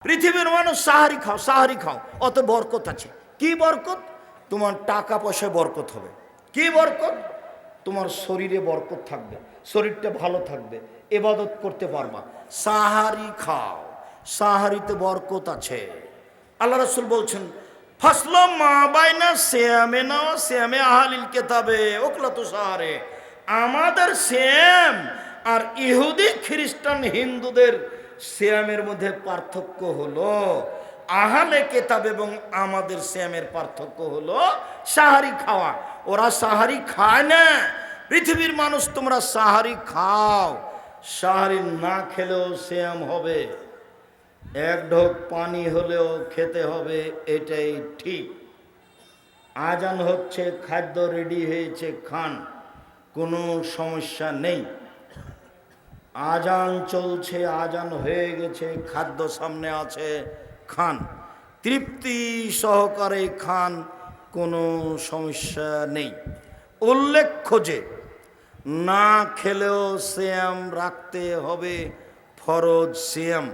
পৃথিবীর মানুষ সাহারি খাও, অত বরকত আছে। কি বরকত? তোমার টাকা পয়সায় বরকত হবে। কি বরকত? তোমার শরীরে বরকত থাকবে, শরীরটা ভালো থাকবে, ইবাদত করতে পারবা। সাহারি খাও, সাহারিতে বরকত আছে। আল্লাহ রাসূল বলছেন, ফাসলা মা বাইনা সিয়ামিনা ওয়া সিয়ামি আহলিল কিতাবে ওকলাতু সাহারে। আমাদের সিয়াম আর ইহুদি খ্রিস্টান হিন্দুদের সিয়ামের মধ্যে পার্থক্য হলো, আহলে কিতাব এবং আমাদের সিয়ামের পার্থক্য হলো সাহারি খাওয়া। ওরা সাহারি খায় না। পৃথিবীর মানুষ তোমরা সাহারি খাও, সাহারি না খেলেও সিয়াম হবে, এক ঢোক পানি হলেও খেতে হবে, এটাই ঠিক। আজান হচ্ছে, খাদ্য রেডি হয়েছে, খান, কোনো সমস্যা নেই। আজান চলছে, আজান হয়ে গেছে, খাদ্য সামনে আছে, খান, তৃপ্তি সহকারে খান, কোনো সমস্যা নেই। উল্লেখ্য যে না খেলেও সিয়াম রাখতে হবে, ফরজ সিয়াম।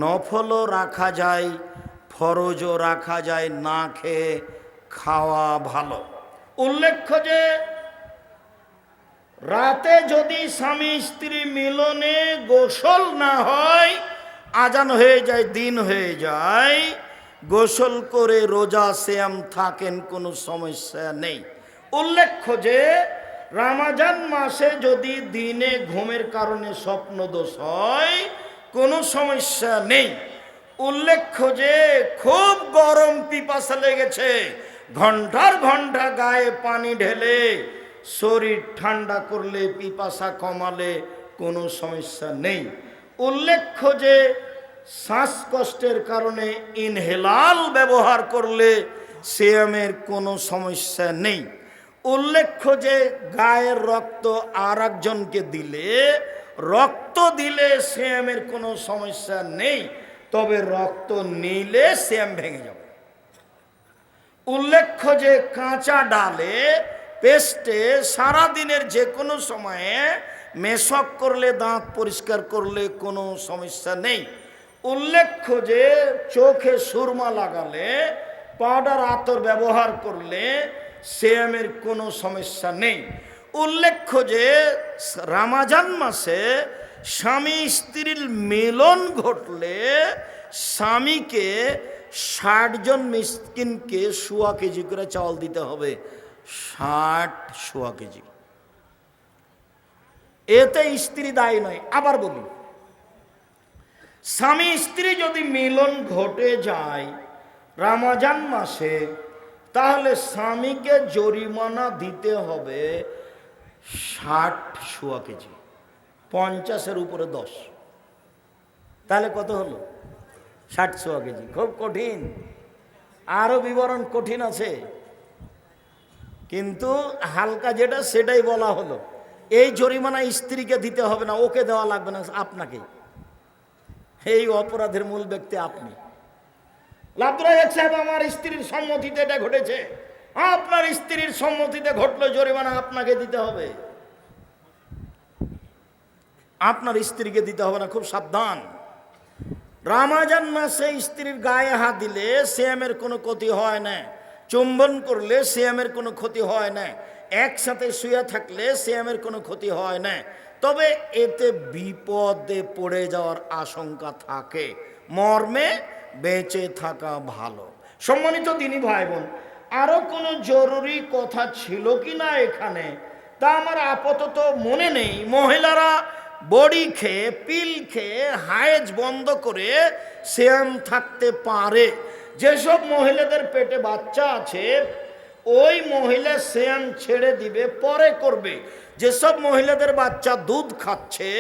নফলও রাখা যায়, ফরজও রাখা যায়, না খেয়ে খাওয়া ভালো। উল্লেখ্য যে রাতে যদি স্বামী স্ত্রী মিলনে গোসল না হয়, আজান হয়ে যায়, দিন হয়ে যায়, গোসল করে রোজা সিয়াম থাকেন, কোনো সমস্যা নেই। উল্লেখ্য যে রমজান মাসে যদি দিনে ঘুমের কারণে স্বপ্নদোষ হয়, কোনো সমস্যা নেই। উল্লেখ্য যে খুব গরম, পিপাসা লেগেছে, ঘন্টার ঘন্টা গায়ে পানি ঢেলে শরীর ঠান্ডা করলে, পিপাসা কমালে কোনো সমস্যা নেই। উল্লেখ্য যে শ্বাসকষ্টের কারণে ইনহেলাল ব্যবহার করলে সিয়ামের কোনো সমস্যা নেই। উল্লেখ্য যে গায়ের রক্ত আর একজনকে দিলে, রক্ত দিলে সিয়ামের কোনো সমস্যা নেই, তবে রক্ত নিলে সিয়াম ভেঙে যাবে। উল্লেখ্য যে কাঁচা ডালে, পেস্টে সারাদিনের যে কোনো সময়ে মেশক করলে, দাঁত পরিষ্কার করলে কোনো সমস্যা নেই। উল্লেখ্য যে চোখে সুরমা লাগালে, পাউডার আতর ব্যবহার করলে সিয়ামের কোনো সমস্যা নেই। উল্লেখ্য যে রমজান মাসে স্বামী স্ত্রীর মিলন ঘটলে স্বামীকে 60 জন মিসকিনকে 1.25 কেজি করে চাউল দিতে হবে। 1.25 কেজি। এতে স্ত্রী দায়ী নয়। আবার বলি, স্বামী স্ত্রী যদি মিলন ঘটে যায় রমজান মাসে, তাহলে স্বামীকে জরিমানা দিতে হবে 60 কেজি, 50-এর উপরে 10, তাহলে কত হলো? 60 কেজি। খুব কঠিন, আরো বিবরণ কঠিন আছে, কিন্তু হালকা যেটা সেটাই বলা হলো। এই জরিমানা স্ত্রীকে দিতে হবে না, ওকে দেওয়া লাগবে না, আপনাকে। এই অপরাধের মূল ব্যক্তি আপনি। আব্দুল রাজ্জাক সাহেব, আমার স্ত্রীর সম্মতিতে এটা ঘটেছে। আপনার স্ত্রীর সম্মতিতে ঘটলো, জরিমানা আপনাকে দিতে হবে, আপনার স্ত্রীকে দিতে হবে না। খুব সাবধান। রমজান মাসে স্ত্রীর গায়ে হাত দিলে সিয়ামের কোনো ক্ষতি হয় না, চুম্বন করলে সিয়ামের কোনো ক্ষতি হয় না, একসাথে শুয়ে থাকলে সিয়ামের কোনো ক্ষতি হয় না, তবে এতে বিপদে পড়ে যাওয়ার আশঙ্কা থাকে, মর্মে বেঁচে থাকা ভালো। সম্মানিত দিনী ভাই বোন, আরো কোনো জরুরি কথা ছিল কি না এখানে, তা আমার আপাতত মনে নেই। মহিলারা বড়ি খেয়ে, পিল খেয়ে হায়েজ বন্ধ করে সিয়াম থাকতে পারে। যেসব মহিলাদের পেটে বাচ্চা আছে, ওই মহিলা সিয়াম ছেড়ে দিবে, পরে করবে। যেসব মহিলাদের বাচ্চা দুধ খাচ্ছে,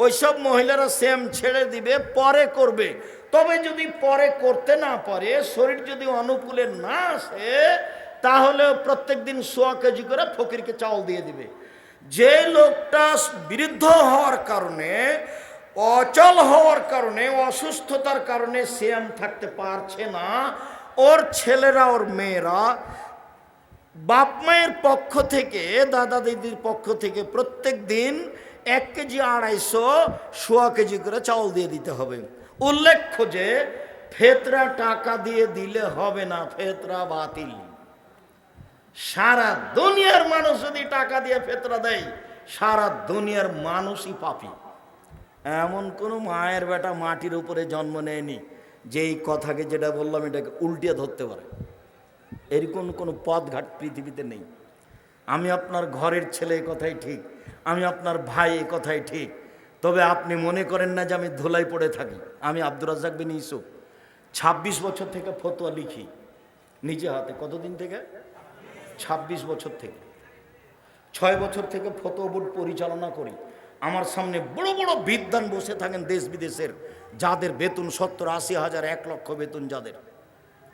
ওইসব মহিলারা সিয়াম ছেড়ে দিবে, পরে করবে। তবে যদি পরে করতে না পারে, শরীর যদি অনুকূলে না আসে, তাহলে প্রত্যেক দিন 1.25 কেজি করে ফকিরকে চাউল দিয়ে দিবে। যে লোকটা বৃদ্ধ হওয়ার কারণে, অচল হওয়ার কারণে, অসুস্থতার কারণে সিয়াম থাকতে পারছে না, ওর ছেলেরা, ওর মেয়েরা বাপ মায়ের পক্ষ থেকে, দাদা দিদির পক্ষ থেকে প্রত্যেক দিন 1 কেজি 250, 1.25 কেজি করে চাউল দিয়ে দিতে হবে। উল্লেখ্য যে ফেতরা টাকা দিয়ে দিলে হবে না, ফেতরা বাতিল। সারা দুনিয়ার মানুষ যদি টাকা দিয়ে ফেতরা দেয়, সারা দুনিয়ার মানুষই পাপী। এমন কোনো মায়ের বেটা মাটির উপরে জন্ম নেয়নি যে এই কথাকে, যেটা বললাম, এটাকে উল্টিয়ে ধরতে পারে। এরকম কোনো পথঘাট পৃথিবীতে নেই। আমি আপনার ঘরের ছেলে, এ কথাই ঠিক, আমি আপনার ভাই, এ কথাই ঠিক। তবে আপনি মনে করেন না যে আমি ধুলাই পড়ে থাকি। আমি আব্দুর রাজ্জাক বিন ইউসুফ 26 বছর থেকে ফতোয়া লিখি নিজে হাতে। কতদিন থেকে? 26 বছর থেকে। 6 বছর থেকে ফতোয়া বোর্ড পরিচালনা করি। আমার সামনে বড় বড় বিদ্বান বসে থাকেন দেশ বিদেশের, যাদের বেতন 70-80 হাজার, 1 লক্ষ বেতন যাদের।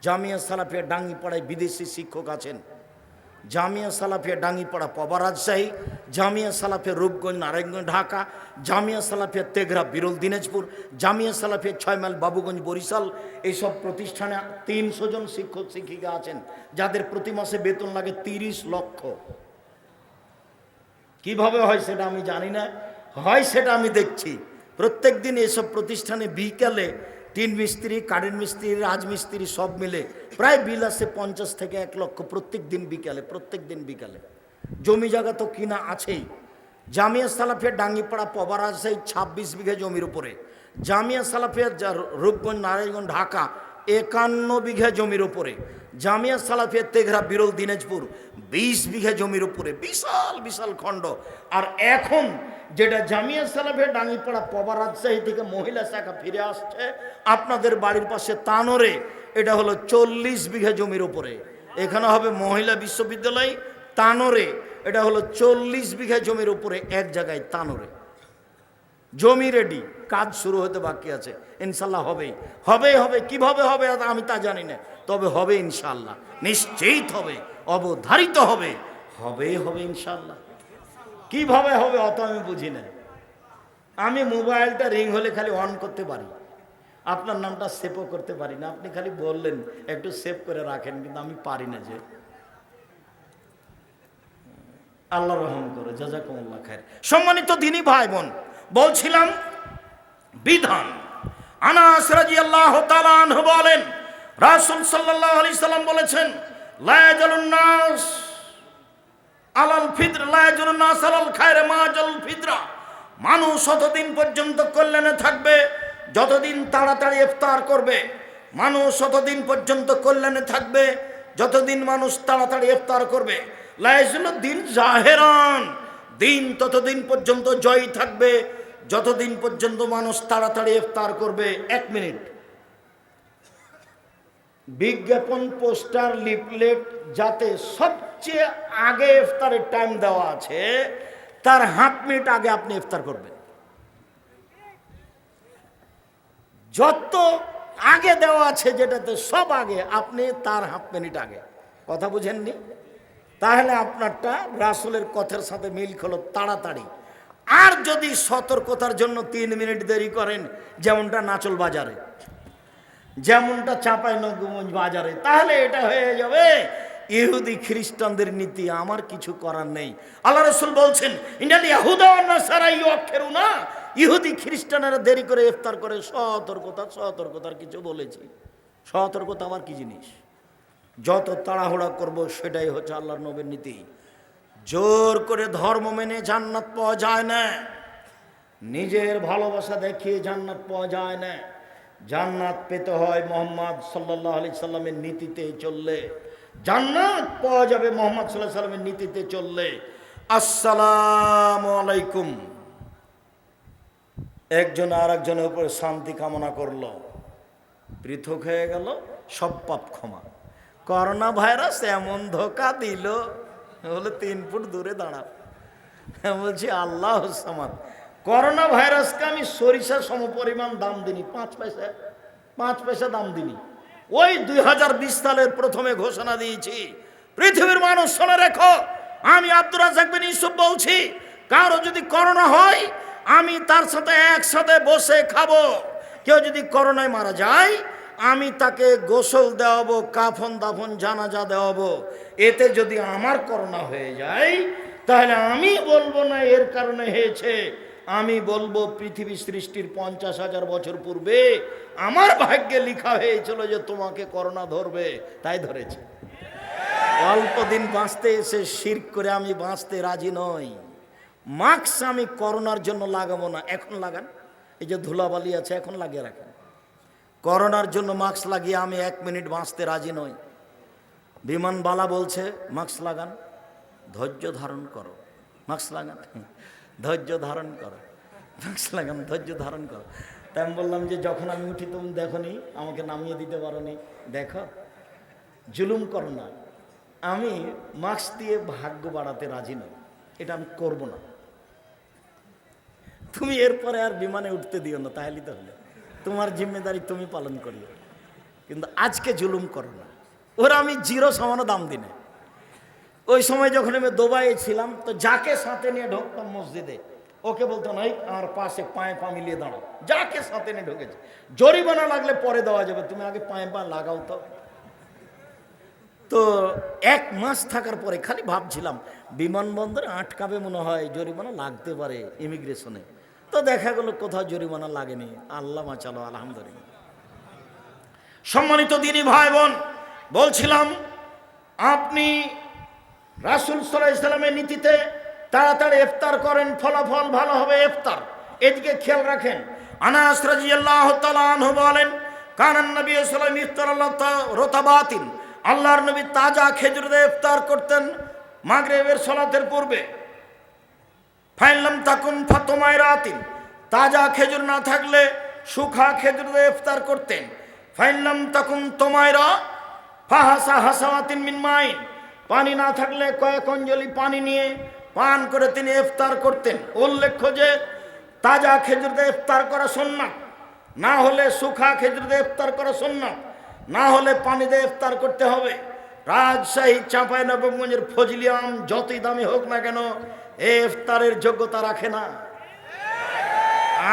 জামিয়া সালাফিয়া ডাঙ্গিপাড়ায় বিদেশি শিক্ষক আছেন। জামিয়া সালাফিয়া ডাঙ্গিপাড়া পবা রাজশাহী, জামিয়া সালাফিয়া রূপগঞ্জ নারায়ণগঞ্জ ঢাকা, জামিয়া সালাফিয়া তেঘরা বিরল দিনাজপুর, জামিয়া সালাফিয়া 6 মাইল বাবুগঞ্জ বরিশাল। এইসব প্রতিষ্ঠানে 300 জন শিক্ষক শিক্ষিকা আছেন, যাদের প্রতি মাসে বেতন লাগে 30 লক্ষ। কিভাবে হয় সেটা আমি জানি না, হয় সেটা আমি দেখছি। প্রত্যেক দিন এসব প্রতিষ্ঠানে বিকালে টিন মিস্ত্রি, কারেন্ট মিস্ত্রি, রাজমিস্ত্রি সব মিলে প্রায় বিল আছে 50 থেকে 1 লক্ষ প্রত্যেক দিন বিকালে, প্রত্যেক দিন বিকালে। জমি জায়গা তো কিনা আছেই। জামিয়া সালাফিয়া ডাঙ্গিপাড়া পবা রাজশাহী 26 বিঘা জমির উপরে, জামিয়া সালাফিয়া রূপগঞ্জ নারায়ণগঞ্জ ঢাকা 51 বিঘা জমির উপরে, জামিয়া সালাফিয়া তেঘরা বিরল দিনাজপুর 20 বিঘা জমির উপরে, বিশাল বিশাল খণ্ড। আর এখন যেটা জামিয়া সালাফিয়া ডাঙ্গিপাড়া পবা রাজশাহী থেকে মহিলা শাখা ফিরে আসছে আপনাদের বাড়ির পাশে তানোরে, এটা হলো 40 বিঘা জমির উপরে। এখানে হবে মহিলা বিশ্ববিদ্যালয়। তানোরে এটা হলো 40 বিঘা জমির উপরে, এক জায়গায় তানোরে। জমি রেডি, কাজ শুরু হতে বাকি আছে। ইনশাল্লাহ হবেই, হবেই হবে। কিভাবে হবে আমি তা জানি না, তবে হবে ইনশাল্লাহ, নিশ্চিত হবে, অবধারিত হবে, হবেই হবে ইনশাল্লাহ। কিভাবে হবে অত আমি বুঝি না। আমি মোবাইলটা রিং হলে খালি অন করতে পারি, আপনার নামটা সেভও করতে পারি না। আপনি খালি বললেন একটু সেভ করে রাখেন, কিন্তু আমি পারি না। যে আল্লাহ রহম করে, জাযাকুমুল্লাহ খায়ের। সম্মানিত দিনী ভাই বোন, বলছিলাম বিধান। আনাস রাদিয়াল্লাহু তাআলা আনহু বলেন, রাসূল সাল্লাল্লাহু আলাইহি সাল্লাম বলেছেন, লা ইয়াজালুন নাস আলাল ফিতর, লা ইয়াজালুন নাস আলাল খায়র মা জাল ফিতরা। মানুষ ততদিন পর্যন্ত কল্যাণে থাকবে যতদিন তাড়াতাড়ি ইফতার করবে। মানুষ ততদিন পর্যন্ত কল্যাণে থাকবে যতদিন মানুষ তাড়াতাড়ি ইফতার করবে। লা ইয়াজালুদ দিন জাহেরান, দিন ততদিন পর্যন্ত জয়ী থাকবে যতদিন পর্যন্ত মানুষ তাড়াতাড়ি ইফতার করবে। 1 মিনিট, বিজ্ঞাপন, পোস্টার, লিফলেট যাতে সবচেয়ে আগে ইফতারের টাইম দেওয়া আছে, তার 1/2 মিনিট আগে আপনি ইফতার করবেন। যত আগে দেওয়া আছে যেটাতে সব আগে, আপনি তার 1/2 মিনিট আগে। কথা বুঝেননি? তাহলে আপনারটা রাসূলের কথার সাথে মিল হলো, তাড়াতাড়ি। আর যদি সতর্কতার জন্য 3 মিনিট দেরি করেন, যেমনটা নাচল বাজারে, যেমনটা চাঁপাইনবাবগঞ্জ বাজারে, তাহলে এটা হয়ে যাবে ইহুদি খ্রিস্টানদের নীতি। আমার কিছু করার নেই। আল্লাহ রাসূল বলছেন, ইন্নাল ইয়াহুদা ওয়ান নাসারা ইউআখিরুনা, ইহুদি খ্রিস্টানেরা দেরি করে ইফতার করে। সতর্কতা, সতর্কতার কিছু বলেছি। সতর্কতা আবার কি জিনিস? যত তাড়াহুড়া করব সেটাই হচ্ছে আল্লাহর নবীর নীতি। জোর করে ধর্ম মেনে জান্নাত পাওয়া যায় না, নিজের ভালোবাসা দেখিয়ে জান্নাত পাওয়া যায় না। জান্নাত পেতে হয় মুহাম্মদ সাল্লাল্লাহু আলাইহি সাল্লামের নীতিতে চললে। জান্নাত পাওয়া যাবে মুহাম্মদ সাল্লাল্লাহু আলাইহি সাল্লামের নীতিতে চললে। আসসালামু আলাইকুম। একজন আর একজনের উপরে শান্তি কামনা করলো, পৃথক হয়ে গেল, সব পাপ ক্ষমা। করোনা ভাইরাস এমন ধোকা দিল, বলে 3 ফুট দূরে দাঁড়া। বলছি আল্লাহ সামাদ, করোনা ভাইরাসকে আমি সরিষা সমপরিমাণ দাম দিনি, 5 পয়সা দাম দিনি। ওই 2020 সালের প্রথমে ঘোষণা দিয়েছি, পৃথিবীর মানুষ শুনে রেখো, আমি আব্দুর রাজ্জাক বিন ইউসুফ বলছি, কারো যদি করোনা হয় আমি তার সাথে একসাথে বসে খাবো। কেউ যদি করোনায় মারা যায় আমি তাকে গোসল দেওয়াবো, কাফন দাফন জানাজা দেওয়াবো। এতে যদি আমার করোনা হয়ে যায় তাহলে আমি বলবো না এর কারণে হয়েছে, আমি বলবো পৃথিবী সৃষ্টির 50,000 বছর পূর্বে আমার ভাগ্যে লেখা হয়েছিল যে তোমাকে করোনা ধরবে, তাই ধরেছে। অল্প দিন বাঁচতে এসে শিরক করে আমি বাঁচতে রাজি নই। মাস্ক আমি করোনার জন্য লাগাবো না, এখন লাগান। এই যে ধুলাবালি আছে এখন লাগিয়ে রাখেন। করোনার জন্য মাস্ক লাগিয়ে আমি 1 মিনিট বাঁচতে রাজি নই। বিমানবালা বলছে মাস্ক লাগান, ধৈর্য ধারণ করো, মাস্ক লাগান, ধৈর্য ধারণ করো, মাস্ক লাগান, ধৈর্য ধারণ করো। তাই আমি বললাম যে যখন আমি উঠি তুমি দেখো নি, আমাকে নামিয়ে দিতে পারো নি, দেখো জুলুম করো না। আমি মাস্ক দিয়ে ভাগ্য বাড়াতে রাজি নই, এটা আমি করব না। তুমি এরপরে আর বিমানে উঠতে দিও না, তাহলে তো হলো, তোমার জিম্মেদারি তুমি পালন করিও, কিন্তু আজকে জুলুম করো না। ওরা আমি 0 সমানো দাম দিনে। ওই সময় যখন আমি দুবাইয়ে ছিলাম তো যাকে সাথে নিয়ে ঢুকতাম মসজিদে, ওকে বলতো নাই আমার পাশে পায়ে পা মিলিয়ে দাঁড়াও। যাকে সাথে নিয়ে ঢুকেছে, জরিমানা লাগলে পরে দেওয়া যাবে, তুমি আগে পায়ে পা লাগাও। তো 1 মাস থাকার পরে খালি ভাবছিলাম বিমানবন্দরে আটকাবে মনে হয়, জরিমানা লাগতে পারে ইমিগ্রেশনে। তো দেখা গেল কোথাও জরিমানা লাগেনি, আল্লাহ বাঁচালো, আলহামদুলিল্লাহ। সম্মানিত দিনী ভাই বোন, বলছিলাম আপনি রাসূল সাল্লাল্লাহু আলাইহি সাল্লামের নীতিতে তাড়াতাড়ি ইফতার করেন, ফলাফল ভালো হবে ইফতার, এদিকে খেয়াল রাখেন। আনাস রাদিয়াল্লাহু তাআলা আনহু বলেন, কানান নবী সাল্লাল্লাহু আলাইহি ওয়াসাল্লাম ইফতার রতাবাতিন, আল্লাহর নবী তাজা খেজুর দিয়ে ইফতার করতেন মাগরিবের সালাতের পূর্বে। ফাইলাম তাকুন ফাতমায়রাতিন, তাজা খেজুর না থাকলে শুখা খেজুর দিয়ে ইফতার করতেন। ফাইলাম তাকুন তোমায়রা ফাহাসা হাসাওয়াতিন মিন মাইন, পানি না থাকলে কয়েক অঞ্জলি পানি নিয়ে পান করে তিনি ইফতার করতেন। উল্লেখ্য যে তাজা খেজুর দিয়ে ইফতার করা সুন্নাত, না হলে শুখা খেজুর দিয়ে ইফতার করা সুন্নাত, না হলে পানি দিয়ে ইফতার করতে হবে। রাজশাহী চাঁপাইনবাবগঞ্জের ফজলি আম যতই দামি হোক না কেন ইফতারের যোগ্যতা রাখে না।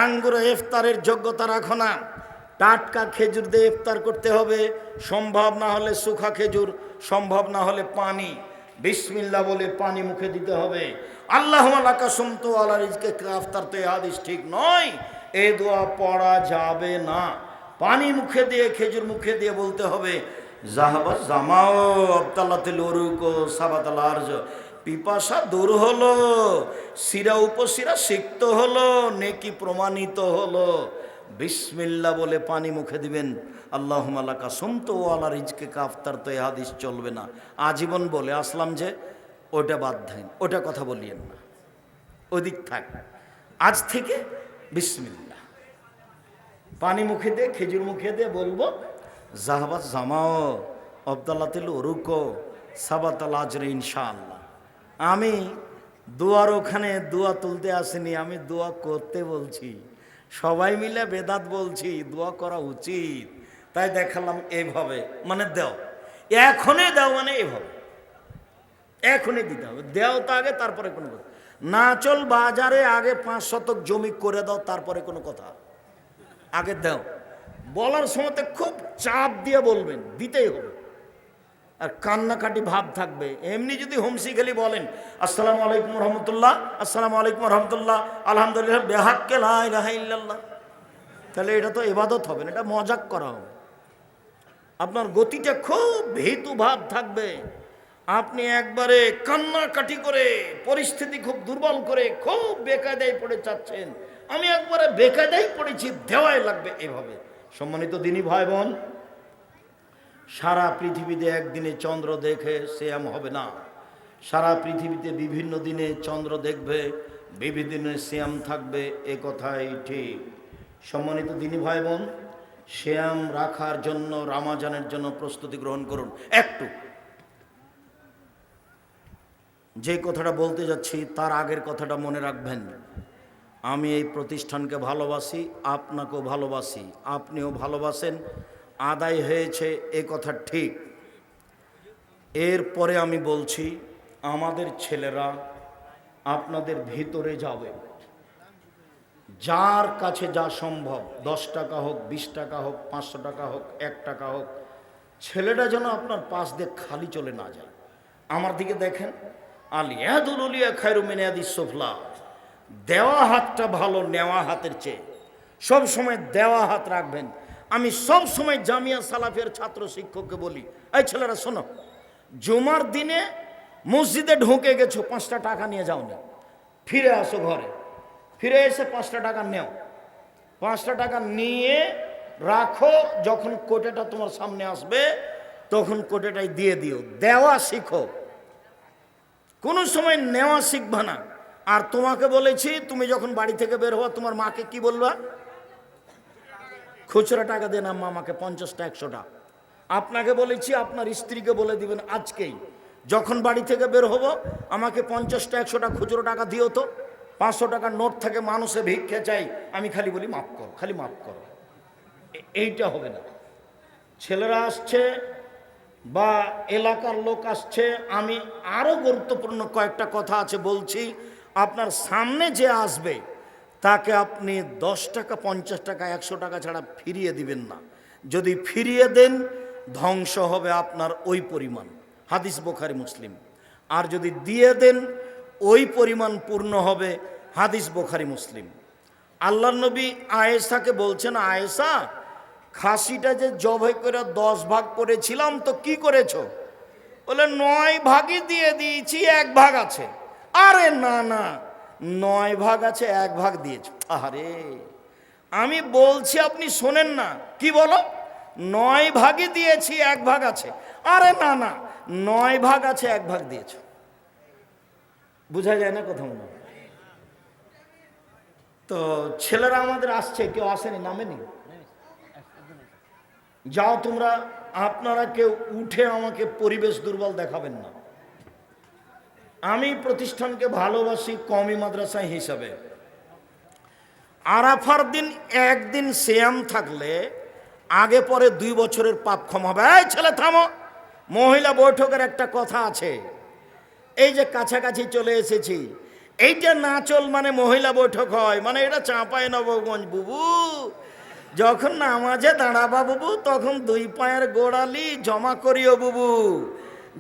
আঙ্গুর ইফতারের যোগ্যতা রাখো না। টাটকা খেজুর দিয়ে ইফতার করতে হবে, সম্ভব না হলে শুখা খেজুর, সম্ভব না হলে পানি। বিসমিল্লাহ বলে পানি মুখে দিতে হবে। আল্লাহুম্মা লাকা সুমতু আলা রিজকে ইফতার, তো এই হাদিস ঠিক নয়, এই দোয়া পড়া যাবে না। পানি মুখে দিয়ে খেজুর মুখে দিয়ে বলতে হবে জাহাবা জামাও আবতালাতিল উরুক সাবাতাল আরজ, পিপাসা দূর হলো, শিরা উপশিরা সিক্ত হলো, নেকি প্রমাণিত হলো। বিসমিল্লাহ বলে পানি মুখে দিবেন। আল্লাহুম্মা লাকা সুমতু আলা রিজকে ইফতার, তো এই হাদিস চলবে না। আজীবন বলে আসলাম যে ওটা বাদ দেন, ওটা কথা বলিয়েন না, ওদিক থাক। আজ থেকে বিসমিল্লাহ, পানি মুখে দিয়ে খেজুর মুখে দিয়ে বলবো জাহাবাত জামাও আবদালাতিল উরুক সাবাতাল আজরে ইনশাআল্লাহ। আমি দোয়ার ওখানে দোয়া তুলতে আসিনি, আমি দোয়া করতে বলছি। সবাই মিলে বেদাত বলছি, দোয়া করা উচিত, তাই দেখালাম এইভাবে। মানে দেও, এখনই দাও, মানে এইভাবে এখনই দিতে হবে। দেও তো আগে, তারপরে কোনো কথা। নাচল বাজারে আগে 5 শতক জমি করে দাও, তারপরে কোনো কথা। আগে দাও, বলার সময় খুব চাপ দিয়ে বলবেন, দিতেই হবে। আর কান্নাকাটি ভাব থাকবে। এমনি যদি হোমসি খেলি বলেন আসসালামু আলাইকুম রহমতুল্লাহ, আসসালামু আলাইকুম রহমতুল্লাহ, আলহামদুলিল্লাহ, বেহাক্কে লা ইলাহা ইল্লাল্লাহ, তাহলে এটা তো ইবাদত হবে না, এটা মজাক করা হবে। আপনার গতিটা খুব ভীতু ভাব থাকবে। আপনি একবারে কান্নাকাটি করে পরিস্থিতি খুব দুর্বল করে খুব বেকায়দায় পড়ে যাচ্ছেন, আমি একবারে বেকায়দায় পড়েছি, দেওয়াই লাগবে, এভাবে। সম্মানিত দিনী ভাই বোন, সারা পৃথিবীতে একদিনে চন্দ্র দেখে সিয়াম হবে না। সারা পৃথিবীতে বিভিন্ন দিনে চন্দ্র দেখবে, বিভিন্ন দিনে সিয়াম থাকবে, এ কথাই ঠিক। সম্মানিত দিনী ভাই বোন, সিয়াম রাখার জন্য, রমজানের জন্য প্রস্তুতি গ্রহণ করুন। একটু যে কথাটা বলতে যাচ্ছি তার আগের কথাটা মনে রাখবেন। আমি এই প্রতিষ্ঠানকে ভালোবাসি, আপনাকেও ভালোবাসি, আপনিও ভালোবাসেন, আদায় হয়েছে এ কথা ঠিক। এরপরে আমি বলছি, আমাদের ছেলেরা আপনাদের ভিতরে যাবে, যার কাছে যা সম্ভব, 10 টাকা হোক, 20 টাকা হোক, 500 টাকা হোক, 1 টাকা হোক, ছেলেটা যেন আপনার পাশ দিয়ে খালি চলে না যায়। আমার দিকে দেখেন, আল ইয়াদুল উলিয়া খায়রু মিন ইয়াদিস সুফলা, দেওয়া হাতটা ভালো নেওয়া হাতের চেয়ে। সব সময় দেওয়া হাত রাখবেন। আমি সব সময় জামিয়া সালাফিয়ার ছাত্র শিক্ষককে বলি, এই ছেলেরা শোনো, জুমার দিনে মসজিদে ঢুকে গেছো, 5টা টাকা নিয়ে যাও না, ফিরে আসো ঘরে, ফিরে এসে 5টা টাকা নেও, 5টা টাকা নিয়ে রাখো, যখন কোটেটা তোমার সামনে আসবে তখন কোটেটাই দিয়ে দিও। দেওয়া শিখো, কোনো সময় নেওয়া শিখবা না। আর তোমাকে বলেছি, তুমি যখন বাড়ি থেকে বের হওয়া তোমার মাকে কি বলবা? খুচরা টাকা দেন আম্মা আমাকে 50টা 100টা। আপনাকে বলেছি আপনার স্ত্রীকে বলে দিবেন আজকেই, যখন বাড়ি থেকে বের হবো আমাকে 50টা 100টা খুচরো টাকা দিও তো। 500 টাকার নোট থেকে মানুষে ভিক্ষে চাই, আমি খালি বলি মাফ করো, খালি মাফ করো। এইটা হবে না। ছেলেরা আসছে বা এলাকার লোক আসছে, আমি আরো গুরুত্বপূর্ণ কয়েকটা কথা আছে বলছি। আপনার সামনে যে আসবে তাকে আপনি 10 টাকা 50 টাকা 100 টাকা ছাড়া ফিরিয়ে দিবেন না। যদি ফিরিয়ে দেন ধ্বংস হবে আপনার ওই পরিমাণ, হাদিস বুখারী মুসলিম। আর যদি দিয়ে দেন ওই পরিমাণ পূর্ণ হবে, হাদিস বুখারী মুসলিম। আল্লাহর নবী আয়েশাকে বলছেন, আয়েশা, খাসিটা যে জবাই করে 10 ভাগ করেছিলাম তো কি করেছো? বলে 9 ভাগই দিয়ে দিয়েছি, 1 ভাগ আছে। আরে না না, 9 ভাগ আছে, 1 ভাগ দিয়েছ। আরে আমি বলছি আপনি শোনেন না, কি বলো? 9 ভাগই দিয়েছি, 1 ভাগ আছে। আরে না না, 9 ভাগ আছে, 1 ভাগ দিয়েছ। বোঝা যায় না কোথাও না? তো ছেলেরা আমাদের আসছে, কেউ আসেনি, নামেনি। যাও তোমরা, আপনারা কেউ উঠে আমাকে পরিবেশ দুর্বল দেখাবেন না। আমি প্রতিষ্ঠানকে ভালোবাসি কওমি মাদ্রাসা হিসাবে। আরাফার দিন একদিন সিয়াম থাকলে আগে পরে 2 বছরের পাপ ক্ষমা হবে। এই ছেলে থামো, মহিলা বৈঠকের একটা কথা আছে। এই যে কাছাকাছি চলে এসেছি, এইটা নাচল মানে মহিলা বৈঠক হয়, মানে এটা চাঁপাইনবাবগঞ্জ বুবু। যখন নামাজে দাঁড়াবা বুবু, তখন 2 পায়ের গোড়ালি জমা করিও বুবু।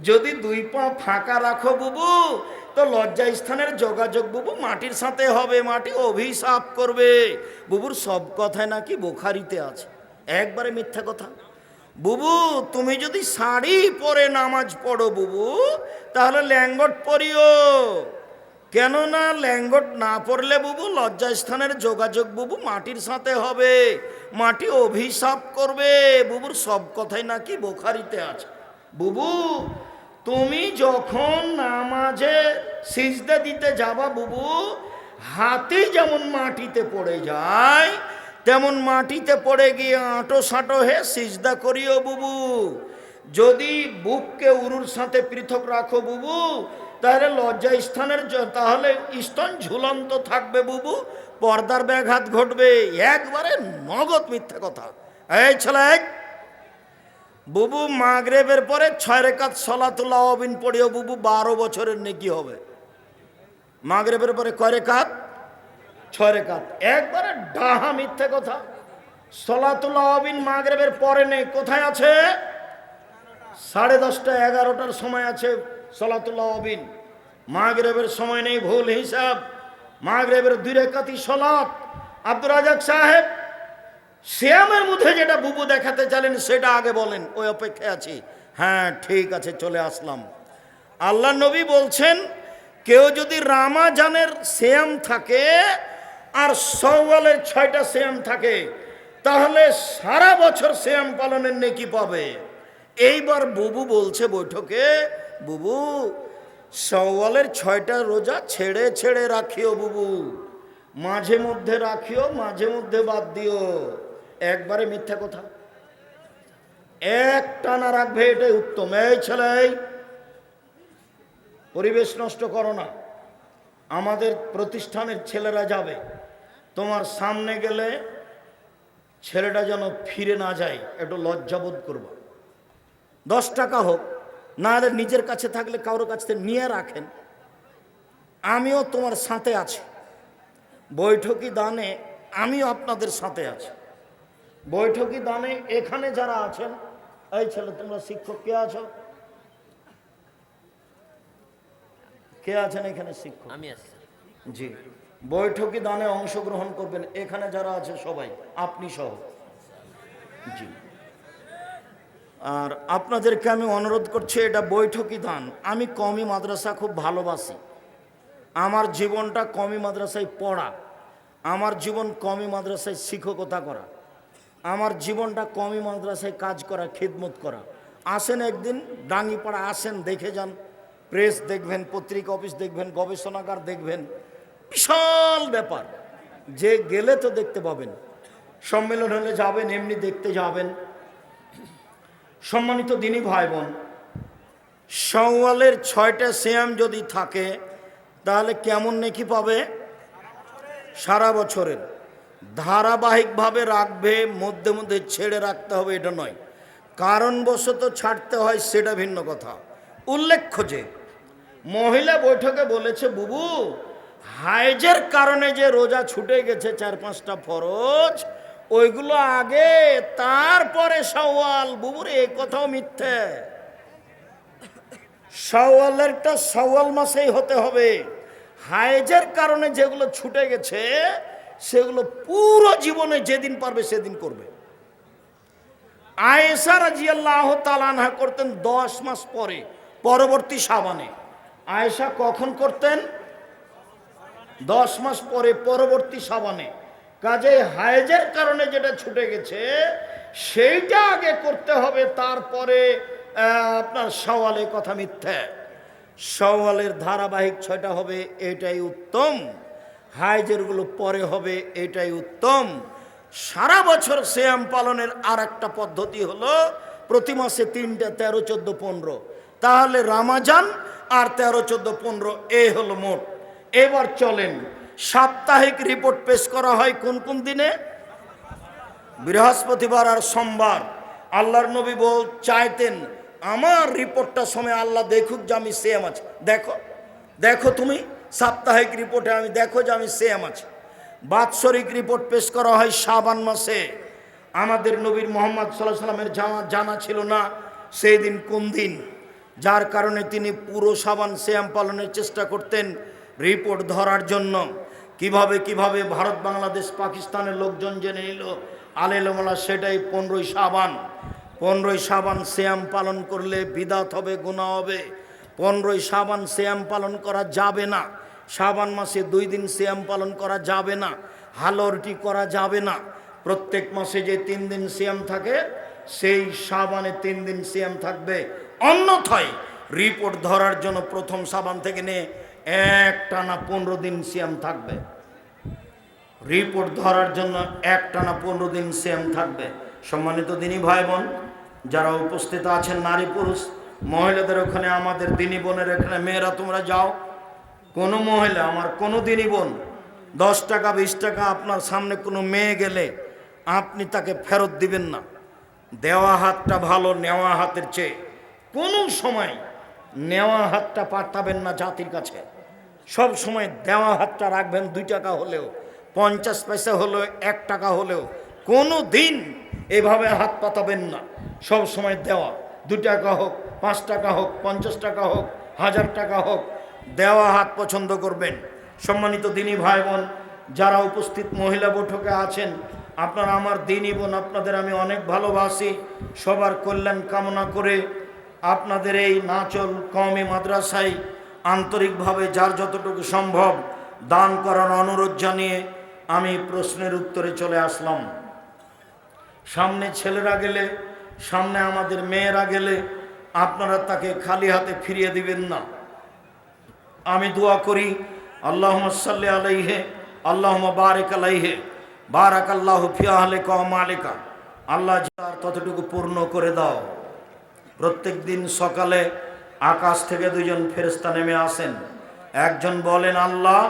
যদি 2 পা ফাঁকা রাখো বুবু, তো লজ্জা স্থানের যোগাযোগ বুবু মাটির সাথে হবে, মাটি অভিশাপ করবে। বুবুর সব কথায় নাকি বুখারিতে আছে, একবারে মিথ্যা কথা। বুবু তুমি যদি শাড়ি পরে নামাজ পড়ো বুবু, তাহলে ল্যাঙ্গট পরিও, কেননা ল্যাঙ্গট না পড়লে বুবু লজ্জা স্থানের যোগাযোগ বুবু মাটির সাথে হবে, মাটি অভিশাপ করবে। বুবুর সব কথাই নাকি বুখারিতে আছে। বুবু তুমি যখন নামাজে সিজদা দিতে যাবা বুবু, হাতি যেমন মাটিতে পড়ে যায়, তেমন মাটিতে পড়ে গিয়ে আঁটো সাঁটো হে সিজদা করিও বুবু। যদি বুককে উরুর সাথে পৃথক রাখো বুবু, তাহলে লজ্জা স্থানের তাহলে স্তন ঝুলন্ত থাকবে বুবু, পর্দার ব্যাঘাত ঘটবে। একবারে নগদ মিথ্যা কথা। এই ছেলে বুবু, মাগরিবের পরে 6 রাকাত সালাতুল আওয়াবিন পড়িও বুবু, 12 বছরের নেকি হবে। মাগরিবের পরে কয় রাকাত? 6 রাকাত। একবারে ডাহা মিথ্যা কথা। সালাতুল আওয়াবিন মাগরিবের পরে নেই, কোথায় আছে? 10:30 11টার সময় আছে সালাতুল আওয়াবিন, মাগরিবের সময় নেই, ভুল হিসাব। মাগরিবের 2 রাকাতই সালাত। আব্দুর রাজাক সাহেব, সিয়ামের মধ্যে যেটা বুবু দেখাতে চাইলেন সেটা আগে বলেন, ওই অপেক্ষায় আছি। হ্যাঁ ঠিক আছে, চলে আসলাম। আল্লাহ নবী বলছেন, কেউ যদি রামাজানের সিয়াম থাকে আর শাওয়ালের 6টা সিয়াম থাকে, তাহলে সারা বছর সিয়াম পালনের নেকি পাবে। এইবার বুবু বলছে বৈঠকে, বুবু শাওয়ালের 6টা রোজা ছেড়ে ছেড়ে রাখিও বুবু, মাঝে মধ্যে রাখিও, মাঝে মধ্যে বাদ দিও। একবারে মিথ্যা কথা। এক টানা রাখবে, এটাই উত্তম। এই ছেলে, পরিবেশ নষ্ট করো না। আমাদের প্রতিষ্ঠানের ছেলেরা যাবে, তোমার সামনে গেলে ছেলেটা যেন ফিরে না যায়, একটু লজ্জাবোধ করবো। 10 টাকা হোক, না হলে নিজের কাছে থাকলে কারোর কাছ থেকে নিয়ে রাখেন। আমিও তোমার সাথে আছি, বৈঠকি দানে আমিও আপনাদের সাথে আছি। বৈঠকি দানে এখানে যারা আছেন, এই ছেলে তোমরা শিক্ষক কে আছো? কে আছেন এখানে শিক্ষক? আমি আছি। জি, বৈঠকি দানে অংশগ্রহণ করবেন, এখানে যারা আছে সবাই, আপনি সহ। জি। আর আপনাদেরকে আমি অনুরোধ করছি, এটা বৈঠকি দান। আমি কওমি মাদ্রাসা খুব ভালোবাসি। আমার জীবনটা কওমি মাদ্রাসায় পড়া, আমার জীবন কওমি মাদ্রাসায় শিক্ষকতা করা, আমার জীবনটা কওমি মাদ্রাসায় কাজ করা, খিদমত করা। আসেন একদিন ডাঙ্গিপাড়া, আসেন, দেখে যান। প্রেস দেখবেন, পত্রিকা অফিস দেখবেন, গবেষণাগার দেখবেন, বিশাল ব্যাপার। যে গেলে তো দেখতে পাবেন, সম্মেলন হলে যাবেন, এমনি দেখতে যাবেন। সম্মানিত দিনী ভাই বোন, শাওয়ালের 6টা সিয়াম যদি থাকে তাহলে কেমন নেকি পাবে? সারা বছরের। ধারাবাহিকভাবে রাখবে, মধ্যে মধ্যে ছেড়ে রাখতে হবে এটা নয়, কারণবশত ছাড়তে হয় সেটা ভিন্ন কথা। উল্লেখ্য যে মহিলা বৈঠকে বলেছে, বুবু হাইজের কারণে যে রোজা ছুটে গেছে 4-5টা ফরজ, ওইগুলো আগে, তারপরে শাওয়াল। বুবুর এই কথাও মিথ্যে। শাওয়ালেরটা শাওয়াল মাসেই হতে হবে। হাইজের কারণে যেগুলো ছুটে গেছে সেগুলো পুরো জীবনে যেদিন পারবে সেদিন করবে। আয়েশা রাদিয়াল্লাহু তাআলা আনহা করতেন 10 মাস পরে, পরবর্তী শাবানে। আয়েশা কখন করতেন? 10 মাস পরে, পরবর্তী শাবানে। কাজে হায়েজের কারণে যেটা ছুটে গেছে সেইটা আগে করতে হবে, তারপরে আপনার শাওয়ালে। কথা মিথ্যা। শাওয়ালের ধারাবাহিক 6টা হবে, এটাই উত্তম। হায়েজেরগুলো পরে হবে, এটাই উত্তম। সারা বছর সিয়াম পালনের আর একটা পদ্ধতি হলো প্রতি মাসে 3টা, 13, 14, 15। তাহলে রমজান আর 13, 14, 15 এই হলো মোট। এবার চলেন, সাপ্তাহিক রিপোর্ট পেশ করা হয় কোন কোন দিনে? বৃহস্পতিবার আর সোমবার। আল্লাহর নবী চাইতেন আমার রিপোর্টটা সময় আল্লাহ দেখুক যে আমি সিয়াম আছি। দেখো, দেখো তুমি সাপ্তাহিক রিপোর্টে আমি দেখো যে আমি সিয়াম আছি। বাৎসরিক রিপোর্ট পেশ করা হয় শাবান মাসে। আমাদের নবীর মুহাম্মদ সাল্লাল্লাহু আলাইহি ওয়াসাল্লামের জানা ছিল না সেই দিন কোন দিন, যার কারণে তিনি পুরো শাবান সিয়াম পালনের চেষ্টা করতেন রিপোর্ট ধরার জন্য। কিভাবে কিভাবে ভারত, বাংলাদেশ, পাকিস্তানের লোকজন জেনে নিল, আলেমওয়ালা সেটাই 15ই শাবান। 15ই শাবান সিয়াম পালন করলে বিদাত হবে, গুনাহ হবে। 15ই শাবান সিয়াম পালন করা যাবে না। শাবান মাসে 2 দিন সিয়াম পালন করা যাবে না, হালরটি করা যাবে না। প্রত্যেক মাসে যে 3 দিন সিয়াম থাকে, সেই শাবানে 3 দিন সিয়াম থাকবে। অন্যথায় রিপোর্ট ধরার জন্য প্রথম শাবান থেকে নিয়ে একটানা 15 দিন সিয়াম থাকবে। রিপোর্ট ধরার জন্য একটানা 15 দিন সিয়াম থাকবে। সম্মানিত দিনী ভাই বোন যারা উপস্থিত আছেন, নারী পুরুষ, মহিলাদের ওখানে, আমাদের দিনী বোনের এখানে, মেয়েরা তোমরা যাও। কোনো মহিলা, আমার কোনো দিনী বোন 10 টাকা 20 টাকা আপনার সামনে কোনো মেয়ে গেলে আপনি তাকে ফেরত দিবেন না। দেওয়া হাতটা ভালো নেওয়া হাতের চেয়ে। কোনো সময় নেওয়া হাতটা পাঠাবেন না জাতির কাছে। সব সময় দেওয়া হাতটা রাখবেন। 2 টাকা হলেও, 50 পয়সা হলেও, 1 টাকা হলেও কোনো দিন এভাবে হাত পাতাবেন না। সব সময় দেওয়া, 2 টাকা হোক, 5 টাকা হোক, 50 টাকা হোক, 1000 টাকা হোক, দেওয়া হাত পছন্দ করবেন। সম্মানিত দিনী ভাই বোন যারা উপস্থিত মহিলা বৈঠকে আছেন, আপনারা আমার দিনী বোন, আপনাদের আমি অনেক ভালোবাসি। সবার কল্যাণ কামনা করে আপনাদের এই নাচল কওমি মাদ্রাসায় আন্তরিকভাবে যার যতটুকু সম্ভব দান করার অনুরোধ জানিয়ে আমি প্রশ্নের উত্তরে চলে আসলাম। সামনে ছেলেরা গেলে, সামনে আমাদের মেয়েরা গেলে আপনারা তাকে খালি হাতে ফিরিয়ে দিবেন না। আমি দোয়া করি, আল্লাহুম্মা সাল্লি আলাইহি, আল্লাহুম্মা বারিক আলাইহি, বারাকাল্লাহু ফি আহলিকা ওয়া মালিকা। আল্লাহ যার ততটুকু পূর্ণ করে দাও। প্রত্যেক দিন সকালে আকাশ থেকে 2 জন ফেরেশতা নেমে আসেন। একজন বলেন, আল্লাহ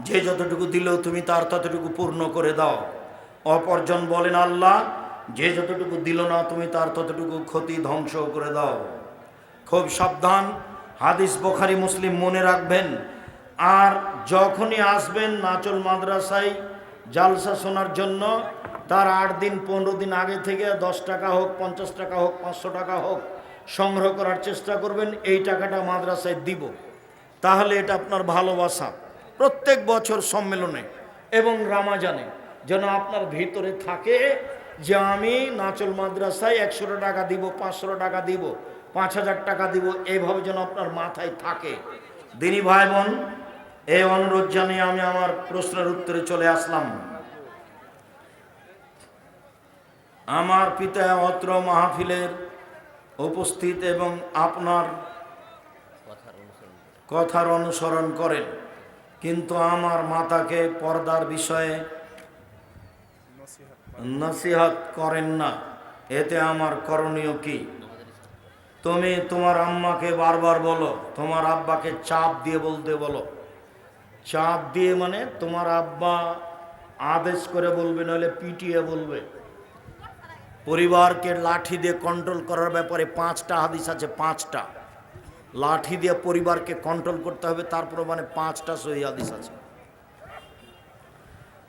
যে যতটুকু দিল তুমি তার ততটুকু পূর্ণ করে দাও। অপরজন বলেন, আল্লাহ যে যতটুকু দিল না তুমি তার ততটুকু ক্ষতি ধ্বংস করে দাও। খুব সাবধান, হাদিস বুখারী মুসলিম মনে রাখবেন। আর যখনই আসবেন নাচল মাদ্রাসায় জালসা শোনার জন্য, তার 8 দিন 15 দিন আগে থেকে 10 টাকা হোক, 50 টাকা হোক, 500 টাকা হোক সংগ্রহ করার চেষ্টা করবেন। এই টাকাটা মাদ্রাসায় দিব, তাহলে এটা আপনার ভালোবাসা। প্রত্যেক বছর সম্মেলনে এবং রামাজানে যেন আপনার ভিতরে থাকে যে আমি নাচল মাদ্রাসায় 100 টাকা দিব, 500 টাকা দিব, 5000 টাকা দিব, এইভাবে যেন আপনার মাথায় থাকে। দিনী ভাই বোন, এই অনুরোধ জানিয়ে আমি আমার প্রশ্নের উত্তরে চলে আসলাম। আমার পিতা অত্র মাহফিলের উপস্থিত এবং আপনার কথার অনুসরণ করেন, কিন্তু আমার মাতাকে পর্দার বিষয়ে নসিহত করেন না, এতে আমার করণীয় কি? তুমি তোমার আম্মাকে বারবার বলো, তোমার আব্বাকে চাপ দিয়ে বলতে বলো। চাপ দিয়ে মানে তোমার আব্বা আদেশ করে বলবে, নইলে পিটিয়ে বলবে। পরিবারকে লাঠি দিয়ে কন্ট্রোল করার ব্যাপারে 5টা হাদিস আছে, 5টা। লাঠি দিয়ে পরিবারকে কন্ট্রোল করতে হবে, তারপর মানে 5টা সহি হাদিস আছে।